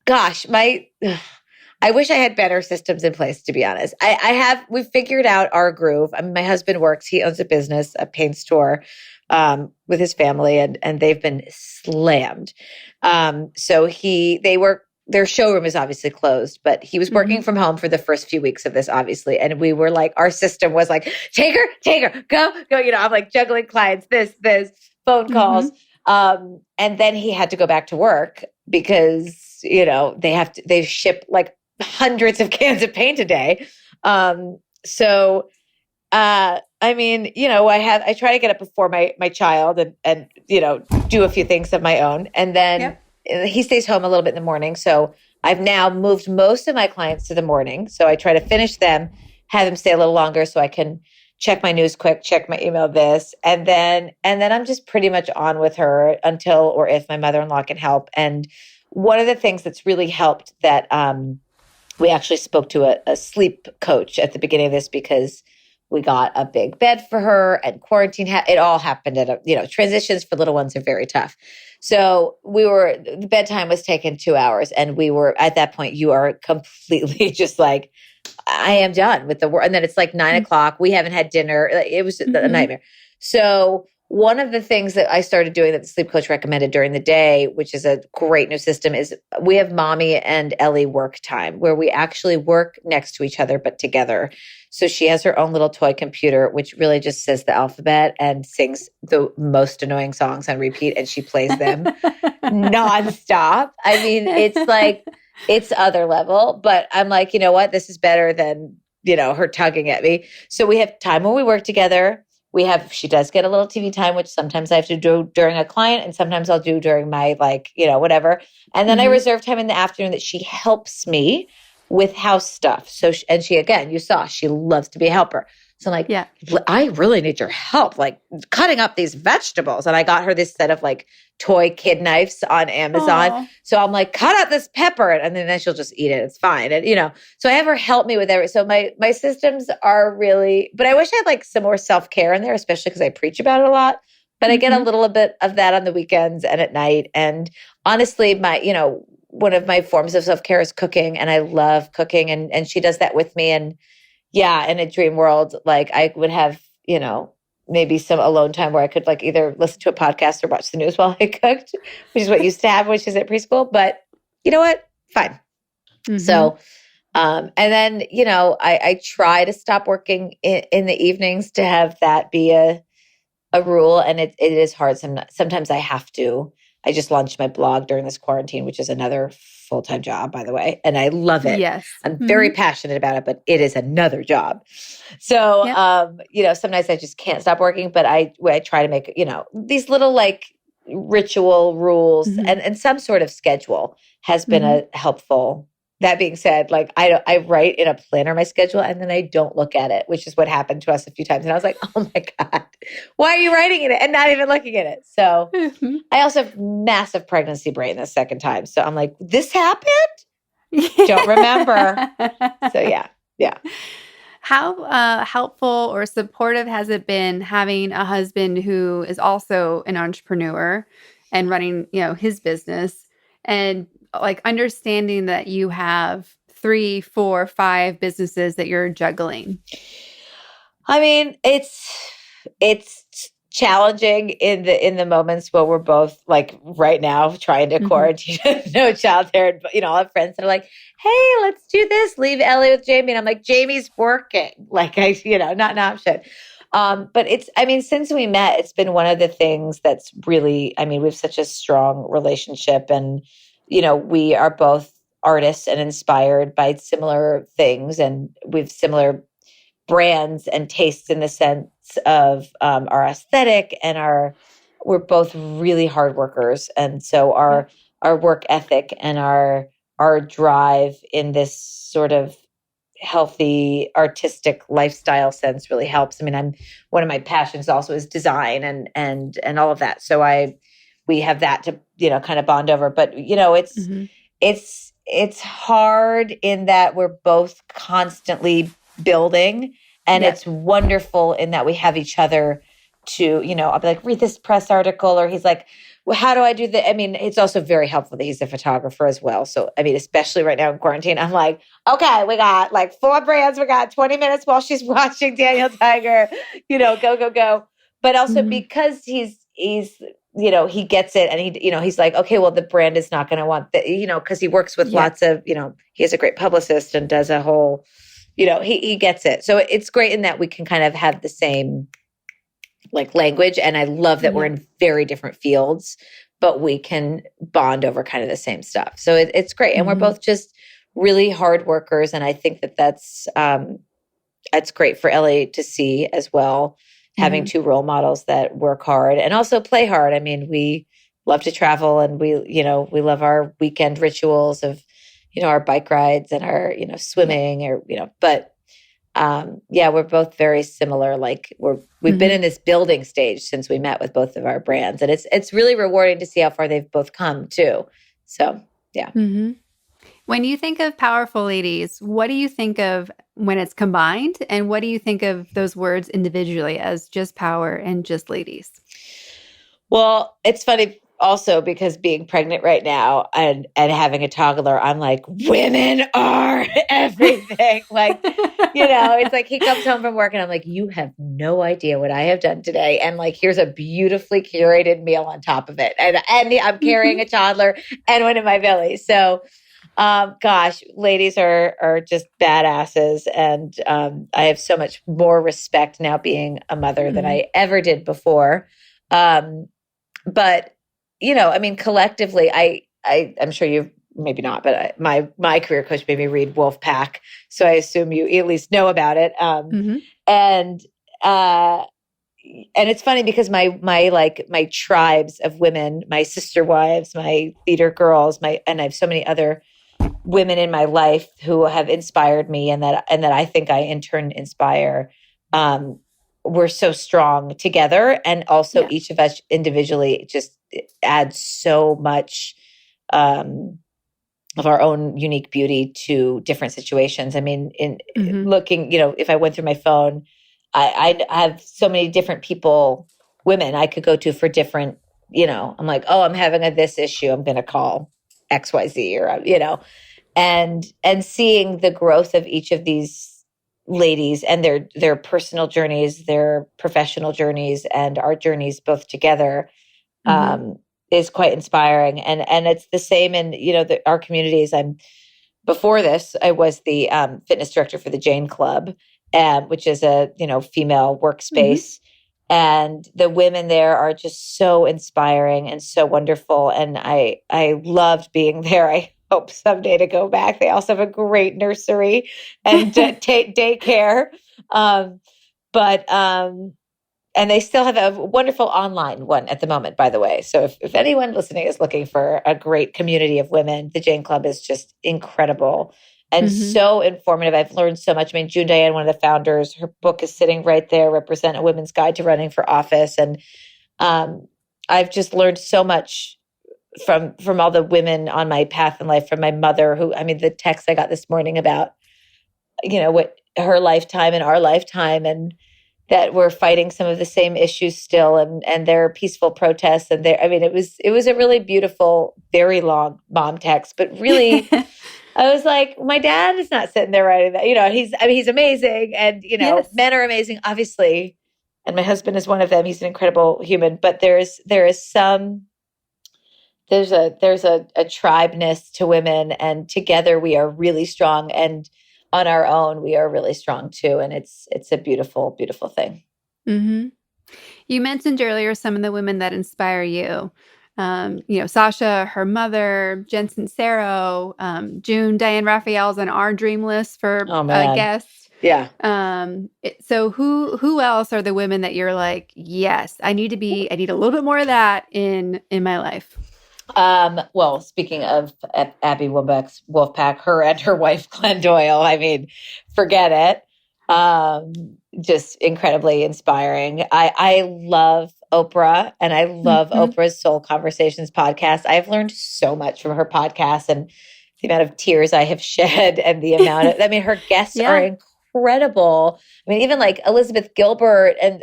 Gosh, I wish I had better systems in place, to be honest. We've figured out our groove. My husband works, he owns a business, a paint store, with his family, and they've been slammed. So their showroom is obviously closed, but he was working from home for the first few weeks of this, obviously. And we were like, our system was like, take her, go. I'm like juggling clients, this, phone calls. And then he had to go back to work because, they ship like hundreds of cans of paint a day. I try to get up before my child and do a few things of my own. And then he stays home a little bit in the morning. So I've now moved most of my clients to the morning. So I try to finish them, have them stay a little longer so I can check my news quick, check my email, this. And then I'm just pretty much on with her until or if my mother-in-law can help. And one of the things that's really helped that we actually spoke to a sleep coach at the beginning of this because we got a big bed for her and quarantine. It all happened at transitions for little ones are very tough. So the bedtime was taken 2 hours and we were at that point, you are completely just like, I am done with the work. And then it's like 9 o'clock. We haven't had dinner. It was a nightmare. So one of the things that I started doing that the sleep coach recommended during the day, which is a great new system, is we have Mommy and Ellie work time where we actually work next to each other, but together. So she has her own little toy computer, which really just says the alphabet and sings the most annoying songs on repeat. And she plays them nonstop. It's like, it's other level, but I'm like, you know what? This is better than, her tugging at me. So we have time when we work together. She does get a little TV time, which sometimes I have to do during a client and sometimes I'll do during my whatever. And then I reserve time in the afternoon that she helps me with house stuff. So, and she, again, you saw, she loves to be a helper. So I'm like, I really need your help, like cutting up these vegetables. And I got her this set of like toy kid knives on Amazon. Aww. So I'm like, cut out this pepper. And then she'll just eat it. It's fine. And, so I have her help me with everything. So my systems are really, but I wish I had like some more self-care in there, especially because I preach about it a lot. But I get a little bit of that on the weekends and at night. And honestly, one of my forms of self-care is cooking. And I love cooking. And she does that with me. And yeah, in a dream world, like I would have, maybe some alone time where I could like either listen to a podcast or watch the news while I cooked, which is what used to happen, which is at preschool. But you know what? Fine. So, and then, I try to stop working in the evenings to have that be a rule. And it is hard. Sometimes I have to. I just launched my blog during this quarantine, which is another full-time job, by the way. And I love it. Yes. I'm very passionate about it, but it is another job. So, sometimes I just can't stop working, but I try to make, these little like ritual rules and some sort of schedule has been a helpful. That being said, like I write in a planner my schedule and then I don't look at it, which is what happened to us a few times. And I was like, oh my God, why are you writing in it and not even looking at it? So I also have massive pregnancy brain the second time. So I'm like, this happened? Don't remember. So yeah. How helpful or supportive has it been having a husband who is also an entrepreneur and running, his business and like understanding that you have 3, 4, 5 businesses that you're juggling? It's challenging in the moments where we're both like right now trying to quarantine, no child there. But I'll have friends that are like, "Hey, let's do this. Leave Ellie with Jamie." And I'm like, "Jamie's working." Like not an option. But since we met, it's been one of the things that's really, we have such a strong relationship, and we are both artists and inspired by similar things, and we have similar brands and tastes in the sense of our aesthetic and we're both really hard workers. And so our work ethic and our drive in this sort of healthy artistic lifestyle sense really helps. One of my passions also is design and all of that. So we have that to, kind of bond over, but it's hard in that we're both constantly building, and it's wonderful in that we have each other to, I'll be like, read this press article, or he's like, well, how do I do that? It's also very helpful that he's a photographer as well. So, especially right now in quarantine, I'm like, okay, we got like 4 brands. We got 20 minutes while she's watching Daniel Tiger, go. But also because he gets it, and he's like, okay, well, the brand is not going to want that, because he works with lots of, he has a great publicist and does a whole, he gets it. So it's great in that we can kind of have the same like language. And I love that we're in very different fields, but we can bond over kind of the same stuff. So it's great. And we're both just really hard workers. And I think that's great for Ellie to see as well, having 2 role models that work hard and also play hard. We love to travel, and we love our weekend rituals of, our bike rides and our, swimming or, but we're both very similar. Like we've been in this building stage since we met with both of our brands, and it's really rewarding to see how far they've both come too. So, yeah. When you think of powerful ladies, what do you think of when it's combined? And what do you think of those words individually as just power and just ladies? Well, it's funny also because being pregnant right now and having a toddler, I'm like, women are everything. Like, it's like he comes home from work and I'm like, you have no idea what I have done today. And like, here's a beautifully curated meal on top of it. And I'm carrying a toddler and one in my belly. So, gosh, ladies are just badasses. And I have so much more respect now being a mother than I ever did before. But collectively, I'm sure you've maybe not, but my career coach made me read Wolfpack, so I assume you at least know about it. And it's funny because my tribes of women, my sister wives, my theater girls, and I have so many other women in my life who have inspired me, and that I think I in turn inspire. We're so strong together, and also each of us individually just adds so much of our own unique beauty to different situations. Looking, if I went through my phone, I have so many different people, women I could go to for different, I'm like, oh, I'm having this issue, I'm going to call XYZ, or, and seeing the growth of each of these ladies and their personal journeys, their professional journeys, and our journeys both together is quite inspiring. And it's the same in, our communities. Before this, I was the fitness director for the Jane Club, which is a, female workspace. And the women there are just so inspiring and so wonderful. And I loved being there. I hope someday to go back. They also have a great nursery and daycare. And they still have a wonderful online one at the moment, by the way. So if anyone listening is looking for a great community of women, the Jane Club is just incredible and so informative. I've learned so much. June Diane, one of the founders, her book is sitting right there, Represent: A Women's Guide to Running for Office. And I've just learned so much from all the women on my path in life, from my mother, who, the text I got this morning about, what her lifetime and our lifetime, and that we're fighting some of the same issues still, and their peaceful protests. And it was a really beautiful, very long mom text, but really, I was like, my dad is not sitting there writing that, he's amazing. And, men are amazing, obviously. and my husband is one of them. He's an incredible human, but there's a tribeness to women, and together we are really strong, and on our own we are really strong too. And it's a beautiful, beautiful thing. Mm-hmm. You mentioned earlier some of the women that inspire you. Sasha, her mother, Jen Sincero, June, Diane Raphael's on our dream list for guests. Yeah. So who else are the women that you're like, yes, I need a little bit more of that in my life? Well, speaking of Abby Wambach's Wolfpack, her and her wife, Glenn Doyle, I mean, forget it. Just incredibly inspiring. I love Oprah, and I love Oprah's Soul Conversations podcast. I've learned so much from her podcast, and the amount of tears I have shed, and the amount of, her guests are incredible. I mean, even like Elizabeth Gilbert, and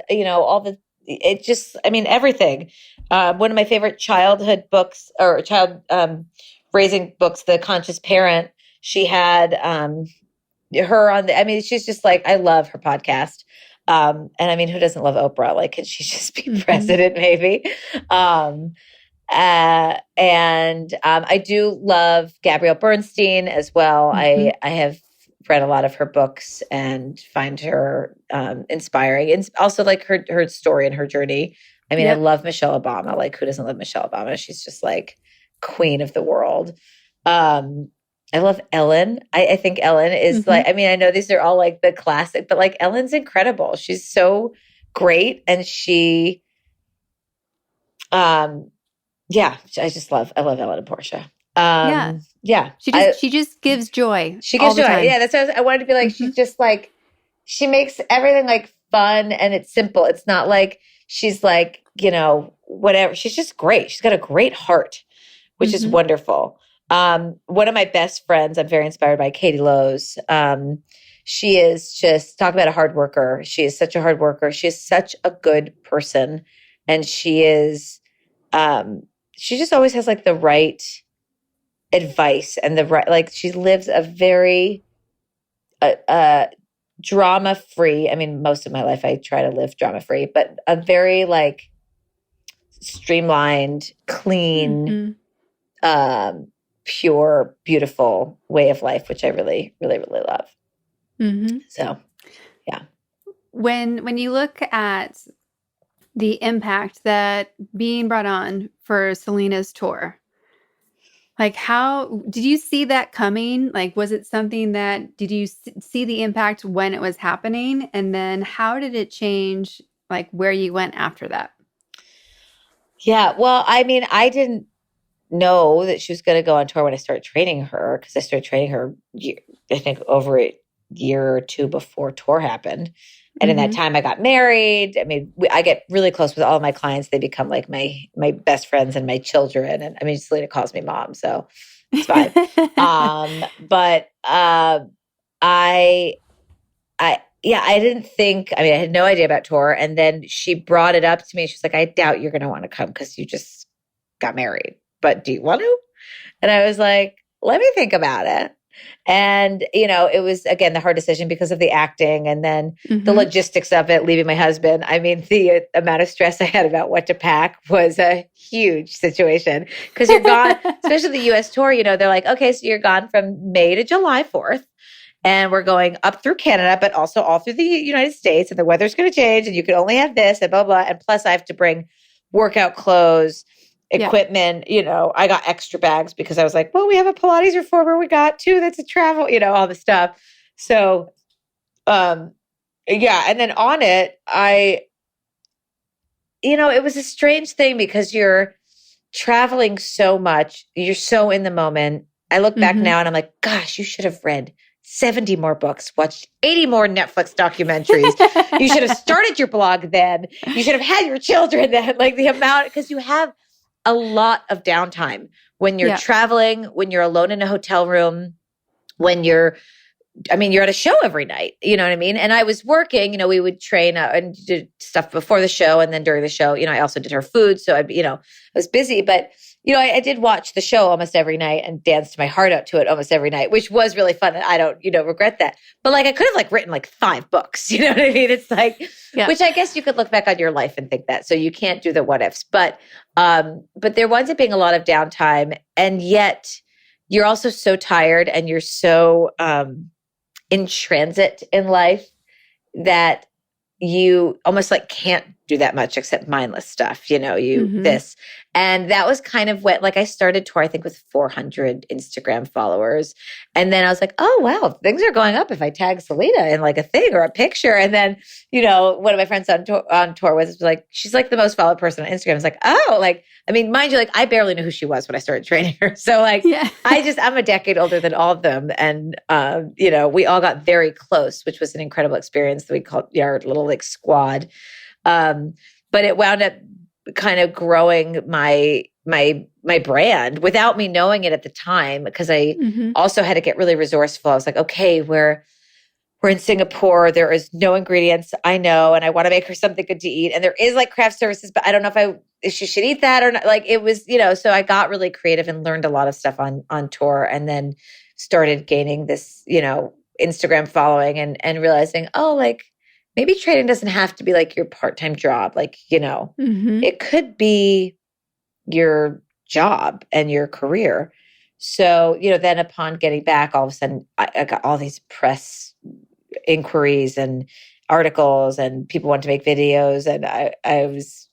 everything. One of my favorite childhood books, or child raising books, The Conscious Parent, she had her on she's just like, I love her podcast. And who doesn't love Oprah? Like, can she just be president maybe? I do love Gabrielle Bernstein as well. I have read a lot of her books and find her inspiring, and also like her story and her journey. I love Michelle Obama. Like, who doesn't love Michelle Obama? She's just like queen of the world. I love Ellen. I think Ellen is like, I know these are all like the classic, but like Ellen's incredible. She's so great. And she, I love Ellen and Portia. She just gives joy. She gives joy. Yeah. That's what I wanted to be like. She's just like, she makes everything like fun, and it's simple. It's not like she's like, whatever. She's just great. She's got a great heart, which is wonderful. One of my best friends, I'm very inspired by, Katie Lowe's. She is just, talk about a hard worker. She is such a hard worker. She is such a good person. And she is, she just always has like the right advice, and the right, like, she lives a very, drama-free. Most of my life I try to live drama-free, but a very like streamlined, clean, pure, beautiful way of life, which I really, really, really love. So, yeah. When you look at the impact that being brought on for Selena's tour, like, how did you see that coming? Like, was it something that, did you see the impact when it was happening? And then how did it change, like, where you went after that? Yeah. Well, I didn't know that she was going to go on tour when I started training her, because I started training her, I think, over a year or two before tour happened. And in that time I got married. I get really close with all of my clients. They become like my best friends and my children. And Selena calls me mom, so it's fine. But I didn't think, I had no idea about tour. And then she brought it up to me. She's like, I doubt you're going to want to come because you just got married, but do you want to? And I was like, let me think about it. And, it was, again, the hard decision because of the acting, and then the logistics of it, leaving my husband. The amount of stress I had about what to pack was a huge situation, because you're gone, especially the US tour, they're like, okay, so you're gone from May to July 4th. And we're going up through Canada, but also all through the United States, and the weather's going to change, and you can only have this, and blah, blah. And plus I have to bring workout clothes, equipment, I got extra bags because I was like, well, we have a Pilates reformer. We got two. That's a travel, all the stuff. So, and then on it, it was a strange thing because you're traveling so much. You're so in the moment. I look back now and I'm like, gosh, you should have read 70 more books, watched 80 more Netflix documentaries. You should have started your blog then. You should have had your children then. Like, the amount, because you have a lot of downtime when you're traveling, when you're alone in a hotel room, when you're at a show every night, you know what I mean? And I was working, we would train and do stuff before the show. And then during the show, I also did her food. So I was busy, but I did watch the show almost every night and danced my heart out to it almost every night, which was really fun. And I don't, regret that. But like, I could have like written like 5 books, you know what I mean? It's like, which I guess you could look back on your life and think that. So you can't do the what ifs, but there winds up being a lot of downtime, and yet you're also so tired and you're so in transit in life that you almost like can't do that much except mindless stuff, this. And that was kind of what, like, I started tour, I think, with 400 Instagram followers. And then I was like, oh, wow, things are going up if I tag Selena in like a thing or a picture. And then, one of my friends on tour was like, she's like the most followed person on Instagram. I was like, oh, like, I mean, mind you, like, I barely knew who she was when I started training her. So like, I'm a decade older than all of them. And, we all got very close, which was an incredible experience that we called our little like squad. But it wound up kind of growing my brand without me knowing it at the time, because I also had to get really resourceful. I was like, okay, we're in Singapore. There is no ingredients, I know, and I want to make her something good to eat. And there is like craft services, but I don't know if she should eat that or not. Like it was, so I got really creative and learned a lot of stuff on tour, and then started gaining this, Instagram following and realizing, oh, like, maybe trading doesn't have to be like your part-time job. Like, it could be your job and your career. So, then upon getting back, all of a sudden I got all these press inquiries and articles, and people wanted to make videos. And I was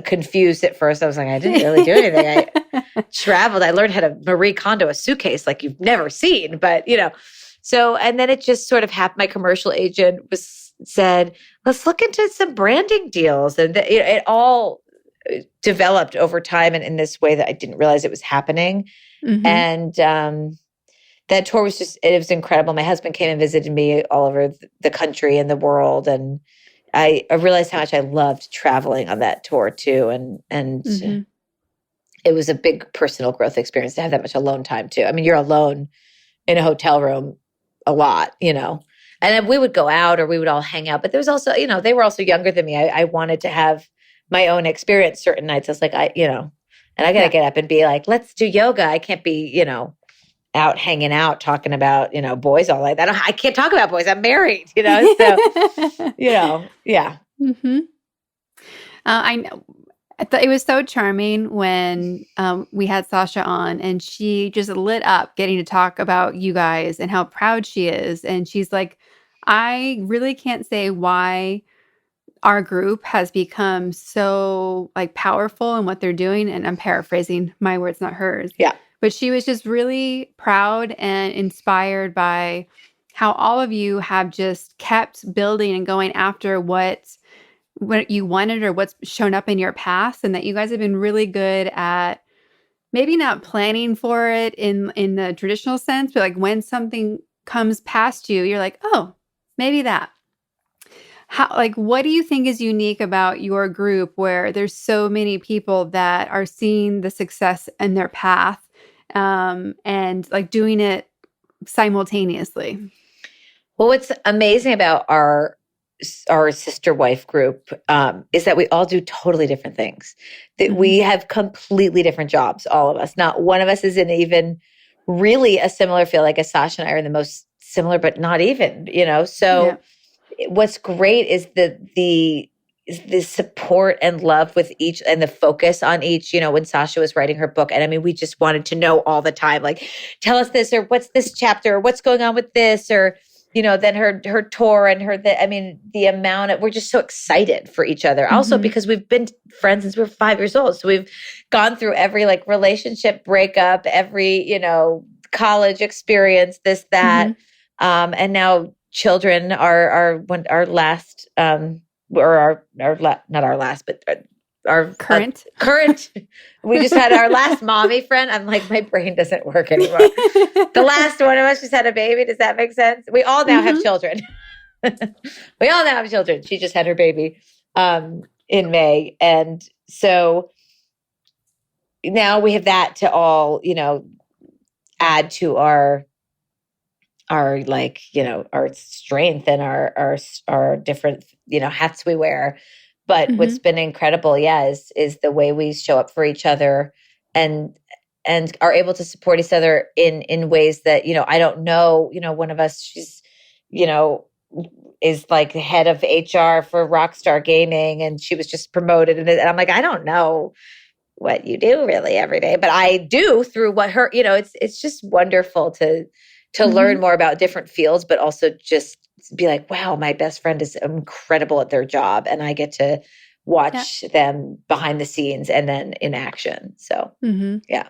confused at first. I was like, I didn't really do anything. I traveled. I learned how to Marie Kondo a suitcase like you've never seen, but so, and then it just sort of happened. My commercial agent said, let's look into some branding deals. And it all developed over time and in this way that I didn't realize it was happening. And that tour was it was incredible. My husband came and visited me all over the country and the world. And I realized how much I loved traveling on that tour too. And it was a big personal growth experience to have that much alone time too. I mean, you're alone in a hotel room a lot, and then we would go out or we would all hang out. But there was also, they were also younger than me. I wanted to have my own experience certain nights. I was like, and I got to get up and be like, let's do yoga. I can't be, out hanging out talking about, boys all like that. I can't talk about boys. I'm married, so, yeah. I know. It was so charming when we had Sasha on, and she just lit up getting to talk about you guys and how proud she is. And she's like, I really can't say why our group has become so like powerful in what they're doing. And I'm paraphrasing my words, not hers. Yeah. But she was just really proud and inspired by how all of you have just kept building and going after what you wanted or what's shown up in your past, and that you guys have been really good at maybe not planning for it in the traditional sense, but like when something comes past you, you're like, oh, maybe that. What do you think is unique about your group where there's so many people that are seeing the success in their path and like doing it simultaneously? Well, what's amazing about our sister wife group is that we all do totally different things. That we have completely different jobs, all of us. Not one of us is in even really a similar field. Like Sasha and I are in the most similar, but not even, So what's great is the support and love with each and the focus on each, when Sasha was writing her book. And I mean, we just wanted to know all the time, like, tell us this, or what's this chapter, or what's going on with this, or then her tour and the amount of, we're just so excited for each other. Also because we've been friends since we were 5 years old. So we've gone through every like relationship breakup, every, college experience, this, that. And now children are our last, or not our last, but our current. We just had our last mommy friend. I'm like, my brain doesn't work anymore. The last one of us just had a baby. Does that make sense? We all now have children. We all now have children. She just had her baby in May. And so now we have that to all, add to our like, our strength and our different, hats we wear. But what's been incredible, is the way we show up for each other and and are able to support each other in ways that, I don't know, one of us, she's, you know, is like the head of HR for Rockstar Gaming, and she was just promoted. And I'm like, I don't know what you do really every day, but I do through what her, it's just wonderful to learn more about different fields, but also just be like, wow, my best friend is incredible at their job, and I get to watch them behind the scenes and then in action. So yeah.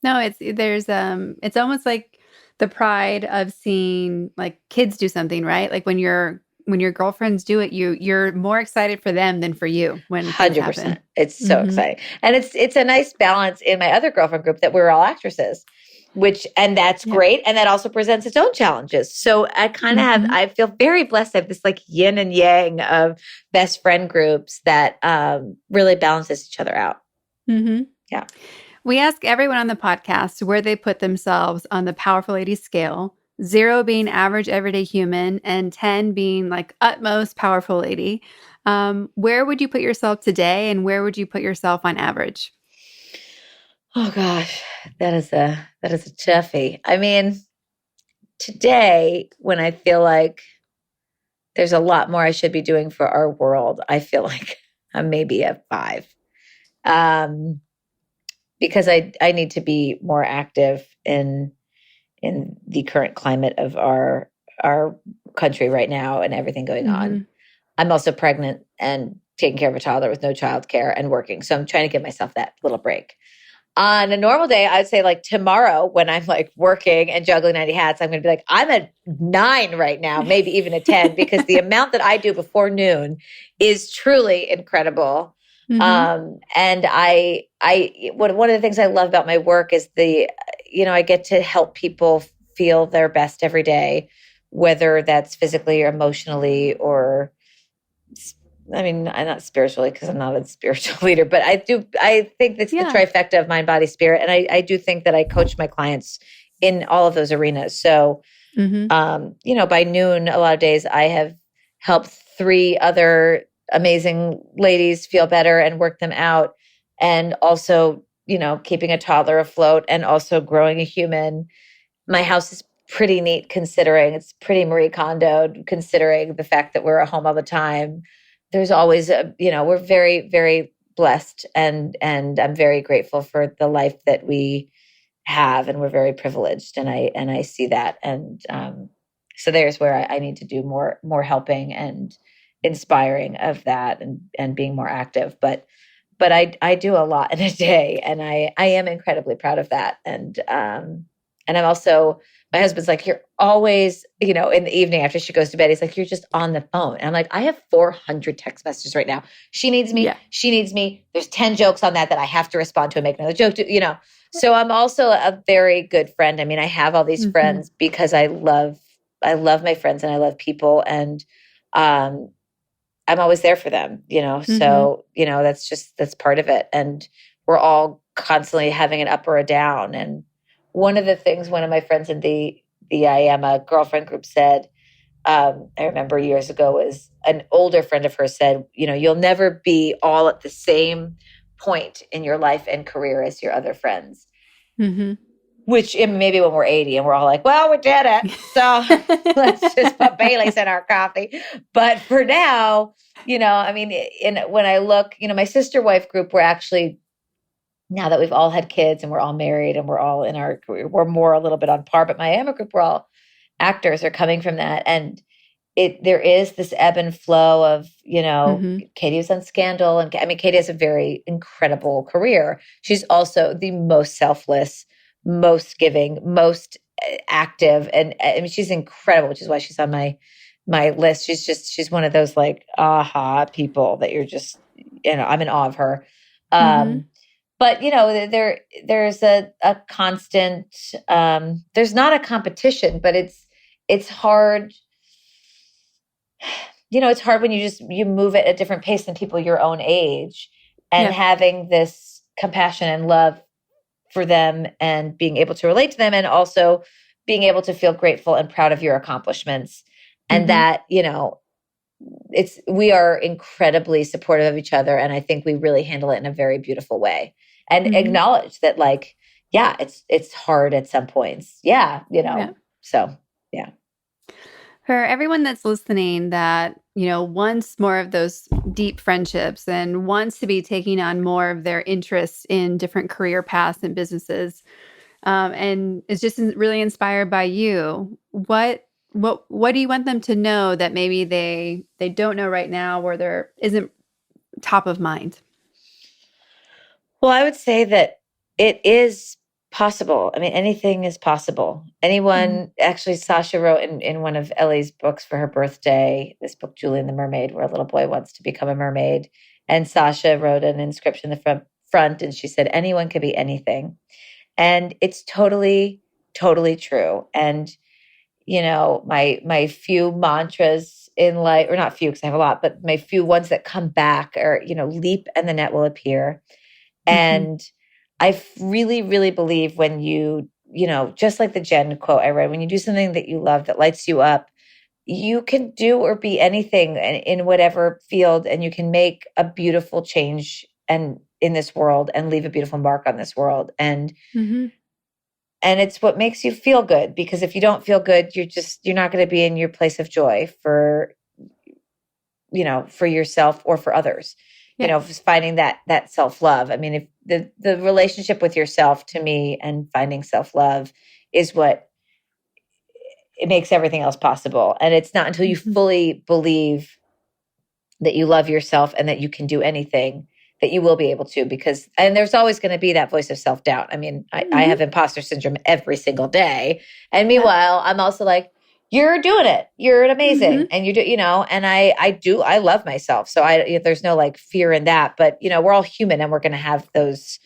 No, it's almost like the pride of seeing like kids do something, right? Like when your girlfriends do it, you're more excited for them than for you when things 100%. happen. It's so exciting. And it's a nice balance in my other girlfriend group that we're all actresses, and that's great. And that also presents its own challenges. So I kind of I feel very blessed. I have this like yin and yang of best friend groups that really balances each other out. Yeah. We ask everyone on the podcast where they put themselves on the Powerful Ladies scale, 0 being average everyday human and 10 being like utmost powerful lady. Where would you put yourself today, and where would you put yourself on average? Oh gosh, that is a toughie. I mean, today when I feel like there's a lot more I should be doing for our world, I feel like I'm maybe a 5. Because I need to be more active in the current climate of our country right now and everything going on. I'm also pregnant and taking care of a toddler with no childcare and working. So I'm trying to give myself that little break. On a normal day, I'd say like tomorrow when I'm like working and juggling 90 hats, I'm going to be like, I'm a 9 right now, maybe even a 10, because the amount that I do before noon is truly incredible. And one of the things I love about my work is I get to help people feel their best every day, whether that's physically or emotionally, or, I mean, I'm not spiritually because I'm not a spiritual leader, but I think that's the trifecta of mind, body, spirit. And I do think that I coach my clients in all of those arenas. So, by noon, a lot of days I have helped 3 other amazing ladies feel better and work them out. And also, keeping a toddler afloat and also growing a human. My house is pretty neat considering it's pretty Marie Kondoed, considering the fact that we're at home all the time. There's always we're very, very blessed, and I'm very grateful for the life that we have, and we're very privileged. And I see that. And so there's where I need to do more helping and inspiring of that, and being more active. But I do a lot in a day, and I am incredibly proud of that. And I'm also, my husband's like, you're always, in the evening after she goes to bed, he's like, you're just on the phone. And I'm like, I have 400 text messages right now. She needs me. Yeah. She needs me. There's 10 jokes on that I have to respond to and make another joke to, So I'm also a very good friend. I mean, I have all these friends because I love my friends and I love people, and I'm always there for them, so, that's part of it. And we're all constantly having an up or a down. And one of the things one of my friends in the I Am a Girlfriend group said, I remember years ago, was an older friend of hers said, you'll never be all at the same point in your life and career as your other friends. Which maybe when we're 80 and we're all like, well, we did it. So let's just put Bailey's in our coffee. But for now, I mean, when I look, my sister wife group, we're actually, now that we've all had kids and we're all married and we're all in our career, we're more a little bit on par. But my Emma group, we're all actors, are coming from that. And there is this ebb and flow of, Katie was on Scandal. And I mean, Katie has a very incredible career. She's also the most selfless, most giving, most active. And I mean, she's incredible, which is why she's on my list. She's one of those like, aha people that you're just, I'm in awe of her. But, there's a constant, there's not a competition, but it's hard. It's hard when you move at a different pace than people your own age, and having this compassion and love for them and being able to relate to them, and also being able to feel grateful and proud of your accomplishments. And that, we are incredibly supportive of each other. And I think we really handle it in a very beautiful way. and acknowledge that like, yeah, it's hard at some points. Yeah. So yeah. For everyone that's listening that, wants more of those deep friendships and wants to be taking on more of their interests in different career paths and businesses, and is just really inspired by you, what do you want them to know that maybe they don't know right now, or there isn't top of mind? Well, I would say that it is possible. I mean, anything is possible. Anyone, actually, Sasha wrote in one of Ellie's books for her birthday, this book, Julie and the Mermaid, where a little boy wants to become a mermaid. And Sasha wrote an inscription in the front, and she said, anyone can be anything. And it's totally, totally true. And, my few mantras in life, or not few because I have a lot, but my few ones that come back are, leap and the net will appear. And I really, really believe when you, just like the Jen quote I read, when you do something that you love, that lights you up, you can do or be anything in whatever field, and you can make a beautiful change and in this world and leave a beautiful mark on this world. And it's what makes you feel good, because if you don't feel good, you're not going to be in your place of joy for yourself or for others. Finding that self-love. I mean, if the relationship with yourself, to me, and finding self-love is what it makes everything else possible. And it's not until you fully believe that you love yourself and that you can do anything that you will be able to, and there's always going to be that voice of self-doubt. I mean, I have imposter syndrome every single day. And meanwhile, I'm also like, you're doing it. You're amazing. And you do, and I love myself. So there's no like fear in that, but we're all human, and we're going to have those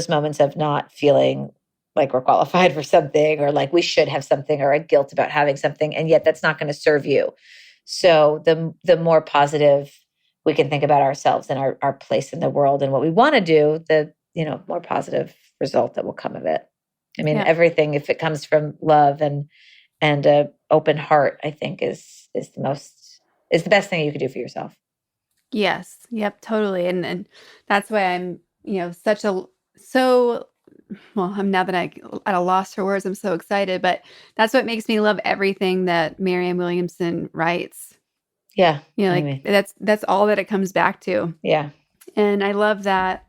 moments of not feeling like we're qualified for something, or like we should have something, or a guilt about having something. And yet that's not going to serve you. So the more positive we can think about ourselves and our place in the world and what we want to do, the, more positive result that will come of it. I mean, everything, if it comes from love and a open heart, I think is the best thing you could do for yourself. Yes. Yep. Totally. And that's why I'm, I'm now that I'm at a loss for words, I'm so excited, but that's what makes me love everything that Marianne Williamson writes. Yeah. That's all that it comes back to. Yeah. And I love that,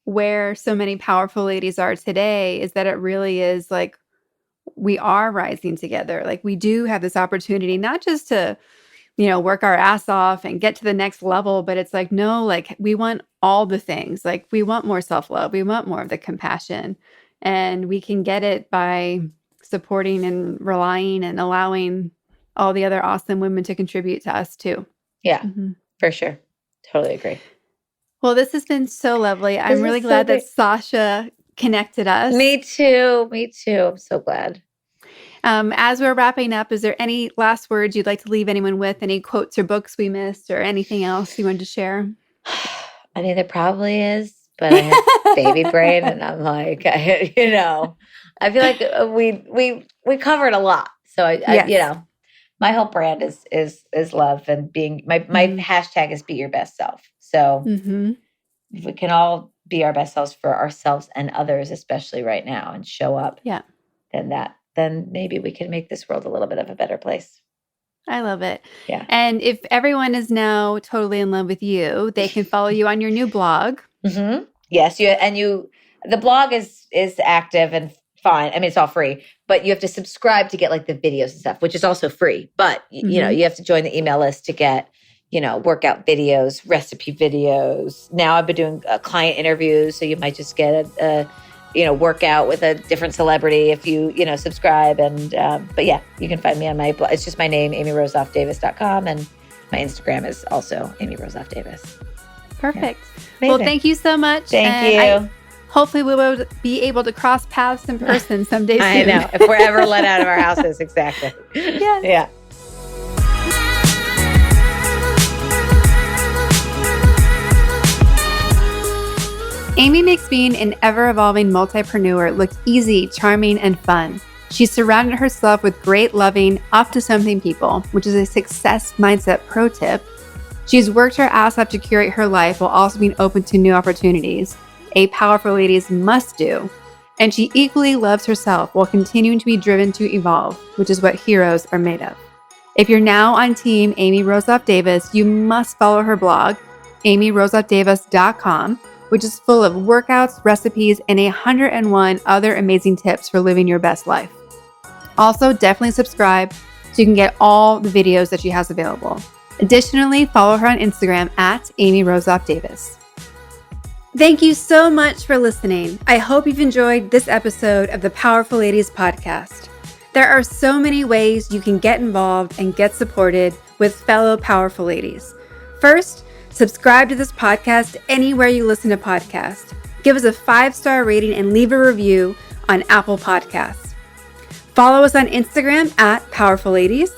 where so many powerful ladies are today is that it really is like, we are rising together. Like, we do have this opportunity, not just to, work our ass off and get to the next level, but it's like, no, like, we want all the things. Like, we want more self-love. We want more of the compassion, and we can get it by supporting and relying and allowing all the other awesome women to contribute to us too. Yeah, for sure. Totally agree. Well, this has been so lovely. I'm really glad that Sasha connected us. Me too. I'm so glad. As we're wrapping up, is there any last words you'd like to leave anyone with? Any quotes or books we missed, or anything else you wanted to share? I mean, there probably is, but I have baby brain, and I'm like, I feel like we covered a lot. So I my whole brand is love, and being my hashtag is be your best self. So if we can all be our best selves for ourselves and others, especially right now, and show up, then maybe we can make this world a little bit of a better place. I love it. Yeah. And if everyone is now totally in love with you, they can follow you on your new blog. Yes. The blog is active and fine. I mean, it's all free, but you have to subscribe to get like the videos and stuff, which is also free. But, you have to join the email list to get, workout videos, recipe videos. Now I've been doing client interviews. So you might just get a workout with a different celebrity if you, subscribe. And, but yeah, you can find me on my blog. It's just my name, amyrosoffdavis.com. And my Instagram is also Amy Rosoff Davis. Perfect. Yeah. Well, thank you so much. Thank you. Hopefully we'll be able to cross paths in person someday soon. I know. If we're ever let out of our houses. Exactly. Yes. Yeah. Amy makes being an ever-evolving multipreneur look easy, charming, and fun. She's surrounded herself with great, loving, up-to-something people, which is a success mindset pro tip. She's worked her ass off to curate her life while also being open to new opportunities, a powerful lady's must do. And she equally loves herself while continuing to be driven to evolve, which is what heroes are made of. If you're now on team Amy Rosoff Davis, you must follow her blog, amyrosoffdavis.com, which is full of workouts, recipes, and 101 other amazing tips for living your best life. Also, definitely subscribe so you can get all the videos that she has available. Additionally, follow her on Instagram at Amy Rosoff Davis. Thank you so much for listening. I hope you've enjoyed this episode of the Powerful Ladies podcast. There are so many ways you can get involved and get supported with fellow powerful ladies. First, subscribe to this podcast anywhere you listen to podcasts. Give us a 5-star rating and leave a review on Apple Podcasts. Follow us on Instagram at Powerful Ladies.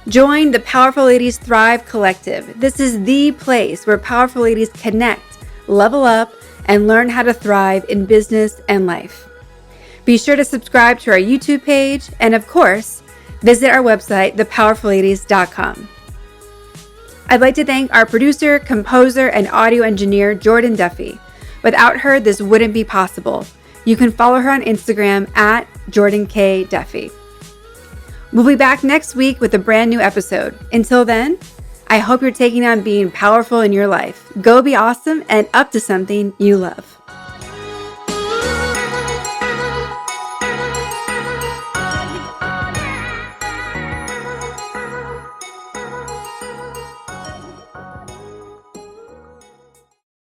Join the Powerful Ladies Thrive Collective. This is the place where powerful ladies connect, level up, and learn how to thrive in business and life. Be sure to subscribe to our YouTube page, and of course, visit our website, thepowerfulladies.com. I'd like to thank our producer, composer, and audio engineer, Jordan Duffy. Without her, this wouldn't be possible. You can follow her on Instagram at Jordan K. Duffy. We'll be back next week with a brand new episode. Until then, I hope you're taking on being powerful in your life. Go be awesome and up to something you love.